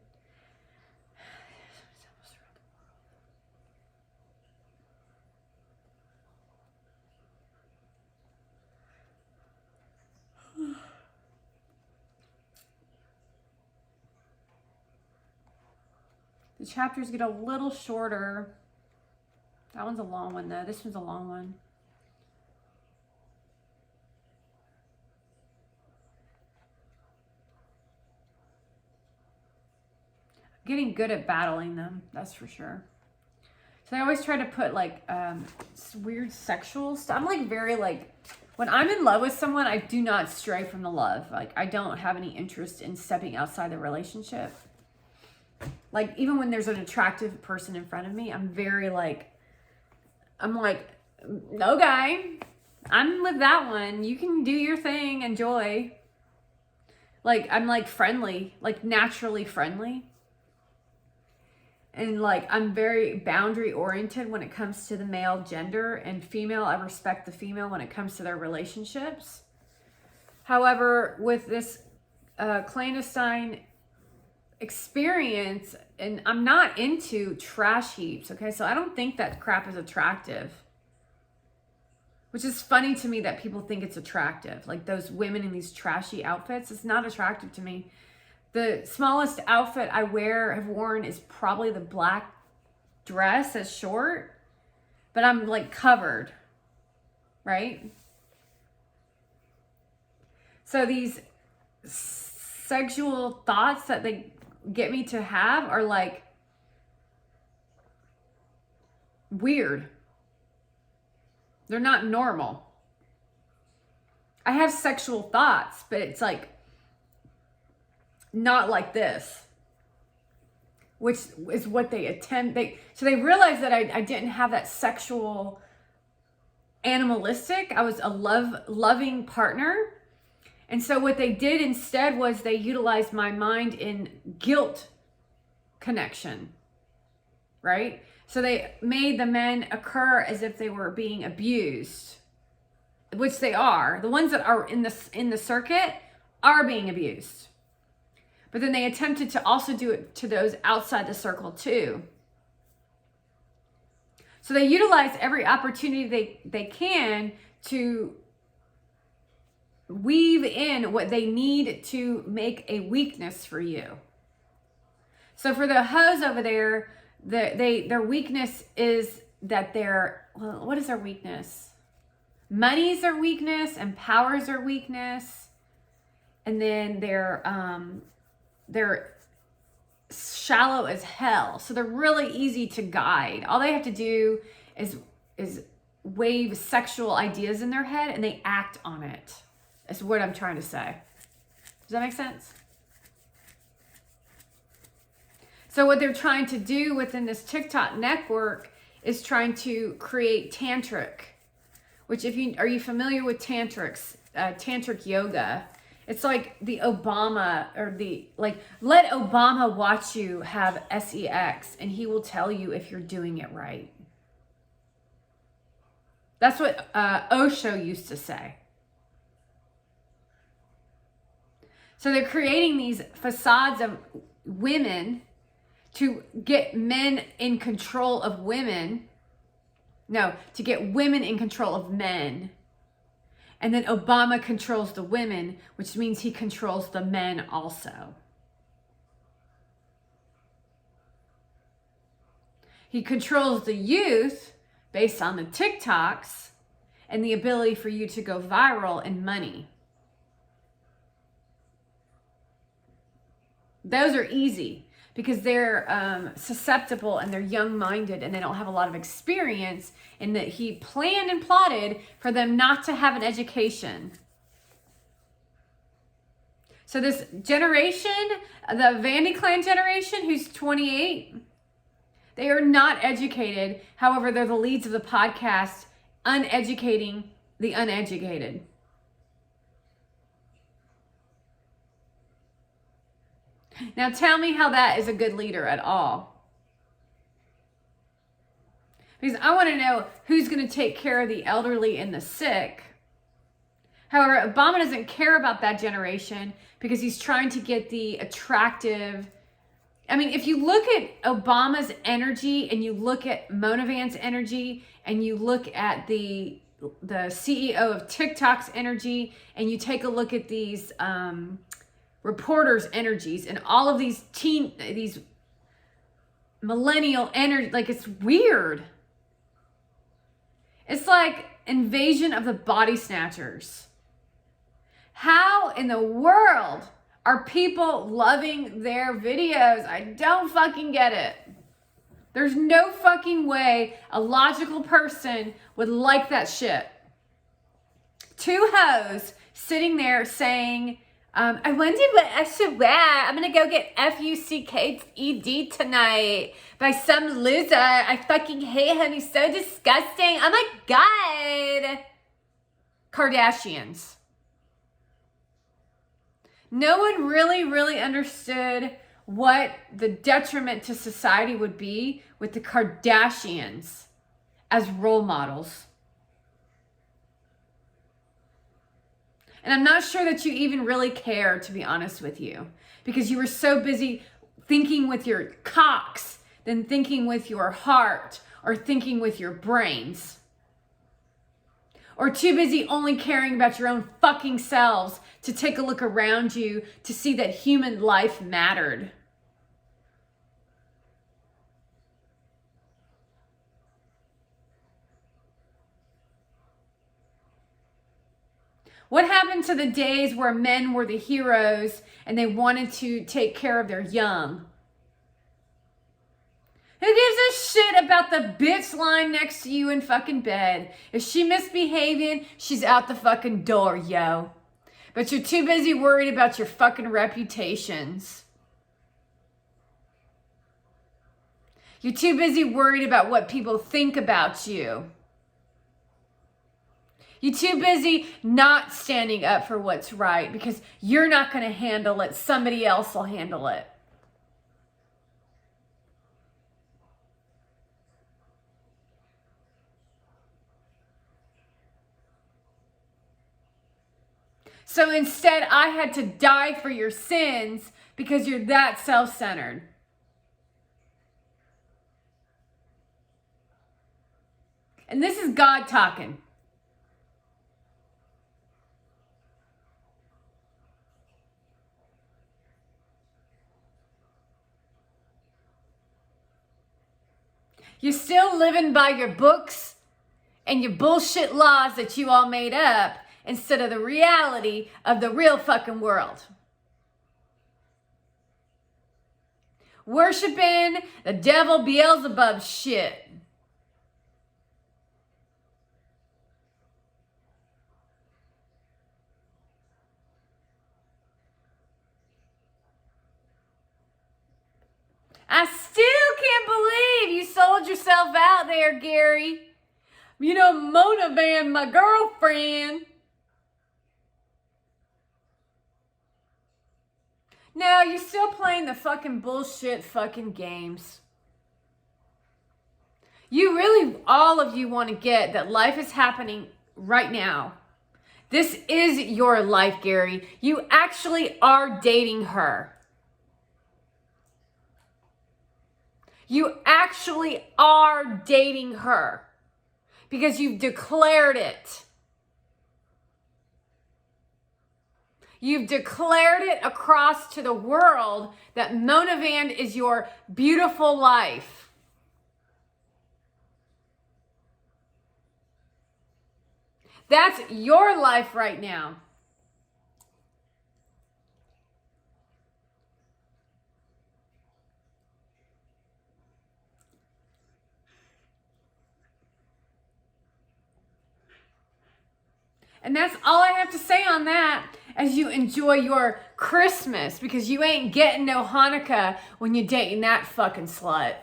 The chapters get a little shorter. That one's a long one, though. This one's a long one. Getting good at battling them, that's for sure. So I always try to put like weird sexual stuff. I'm like very like, when I'm in love with someone, I do not stray from the love. Like I don't have any interest in stepping outside the relationship. Like even when there's an attractive person in front of me, I'm like, no guy, I'm with that one. You can do your thing, enjoy. Like I'm like friendly, like naturally friendly. And like, I'm very boundary oriented when it comes to the male gender, and female, I respect the female when it comes to their relationships. However, with this clandestine experience, and I'm not into trash heaps, okay? So I don't think that crap is attractive. Which is funny to me that people think it's attractive. Like those women in these trashy outfits, it's not attractive to me. The smallest outfit I have worn is probably the black dress that's short, but I'm like covered, right? So these sexual thoughts that they get me to have are like weird. They're not normal. I have sexual thoughts, but it's like not like this, which is what they attempt. So they realized that I didn't have that sexual animalistic. I was a loving partner. And so what they did instead was they utilized my mind in guilt connection, right? So they made the men occur as if they were being abused, which they are. The ones that are in the circuit are being abused. But then they attempted to also do it to those outside the circle too. So they utilize every opportunity they can to weave in what they need to make a weakness for you. So for the hoes over there, their weakness is that what is their weakness? Money's their weakness and power's their weakness. And then they're shallow as hell. So they're really easy to guide. All they have to do is wave sexual ideas in their head and they act on it. That's what I'm trying to say. Does that make sense? So what they're trying to do within this TikTok network is trying to create tantric, which are you familiar with tantric yoga? It's like the Obama or let Obama watch you have sex and he will tell you if you're doing it right. That's what Osho used to say. So they're creating these facades of women to get men in control of women. No, to get women in control of men. And then Obama controls the women, which means he controls the men also. He controls the youth based on the TikToks and the ability for you to go viral and money. Those are easy because they're susceptible and they're young-minded and they don't have a lot of experience, in that he planned and plotted for them not to have an education. So this generation, the Vandy Clan generation, who's 28, they are not educated. However, they're the leads of the podcast, uneducating the uneducated. Now tell me how that is a good leader at all. Because I want to know who's going to take care of the elderly and the sick. However, Obama doesn't care about that generation because he's trying to get the attractive. I mean, if you look at Obama's energy and you look at Monovan's energy and you look at the CEO of TikTok's energy and you take a look at these reporters' energies and all of these millennial energy, like, it's weird. It's like Invasion of the Body Snatchers. How in the world are people loving their videos? I don't fucking get it. There's no fucking way a logical person would like that shit. Two hoes sitting there saying, I wonder what I should wear. I'm going to go get Fucked tonight by some loser. I fucking hate him. He's so disgusting. Oh my God. Kardashians. No one really understood what the detriment to society would be with the Kardashians as role models. And I'm not sure that you even really care, to be honest with you, because you were so busy thinking with your cocks than thinking with your heart or thinking with your brains. Or too busy only caring about your own fucking selves to take a look around you to see that human life mattered. What happened to the days where men were the heroes and they wanted to take care of their young? Who gives a shit about the bitch lying next to you in fucking bed? If she misbehaving, she's out the fucking door, yo. But you're too busy worried about your fucking reputations. You're too busy worried about what people think about you. You're too busy not standing up for what's right because you're not going to handle it. Somebody else will handle it. So instead, I had to die for your sins because you're that self-centered. And this is God talking. You're still living by your books and your bullshit laws that you all made up instead of the reality of the real fucking world. Worshipping the devil Beelzebub shit. I still can't believe you sold yourself out there, Gary. You know, Mona Van, my girlfriend. No, you're still playing the fucking bullshit fucking games. You really, all of you want to get that life is happening right now. This is your life, Gary. You actually are dating her. You actually are dating her because you've declared it. You've declared it across to the world that Mona Van is your beautiful life. That's your life right now. And that's all I have to say on that as you enjoy your Christmas, because you ain't getting no Hanukkah when you're dating that fucking slut.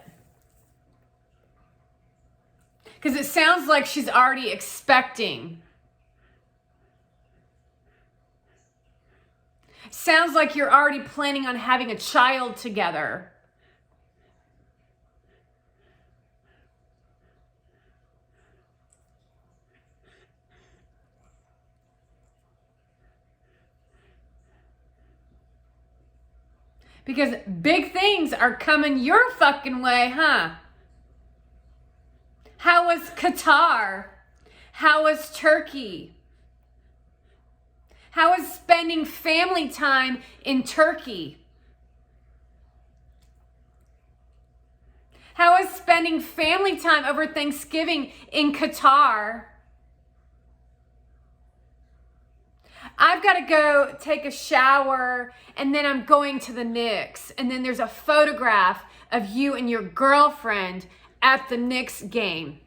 Because it sounds like she's already expecting. Sounds like you're already planning on having a child together. Because big things are coming your fucking way, huh? How was Qatar? How was Turkey? How is spending family time in Turkey? How is spending family time over Thanksgiving in Qatar? I've got to go take a shower and then I'm going to the Knicks. And then there's a photograph of you and your girlfriend at the Knicks game.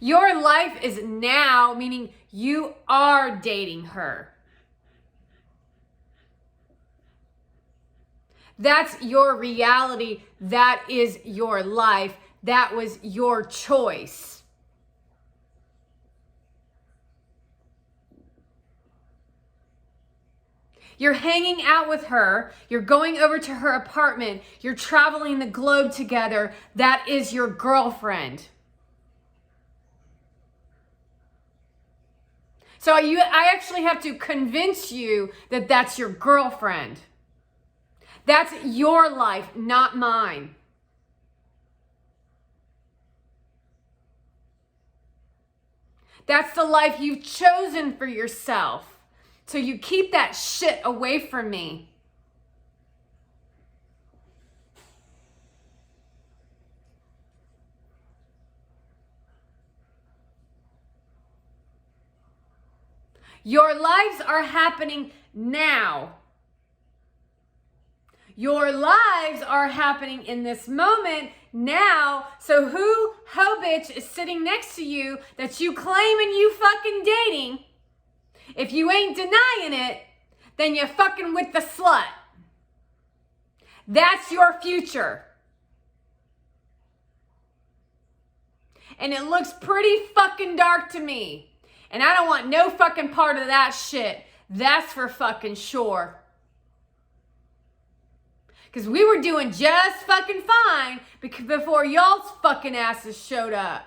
Your life is now, meaning you are dating her. That's your reality. That is your life. That was your choice. You're hanging out with her. You're going over to her apartment. You're traveling the globe together. That is your girlfriend. So I actually have to convince you that that's your girlfriend. That's your life, not mine. That's the life you've chosen for yourself. So you keep that shit away from me. Your lives are happening now. Your lives are happening in this moment now. So who ho bitch is sitting next to you that you claiming you fucking dating? If you ain't denying it, then you're fucking with the slut. That's your future. And it looks pretty fucking dark to me. And I don't want no fucking part of that shit. That's for fucking sure. Because we were doing just fucking fine before y'all's fucking asses showed up.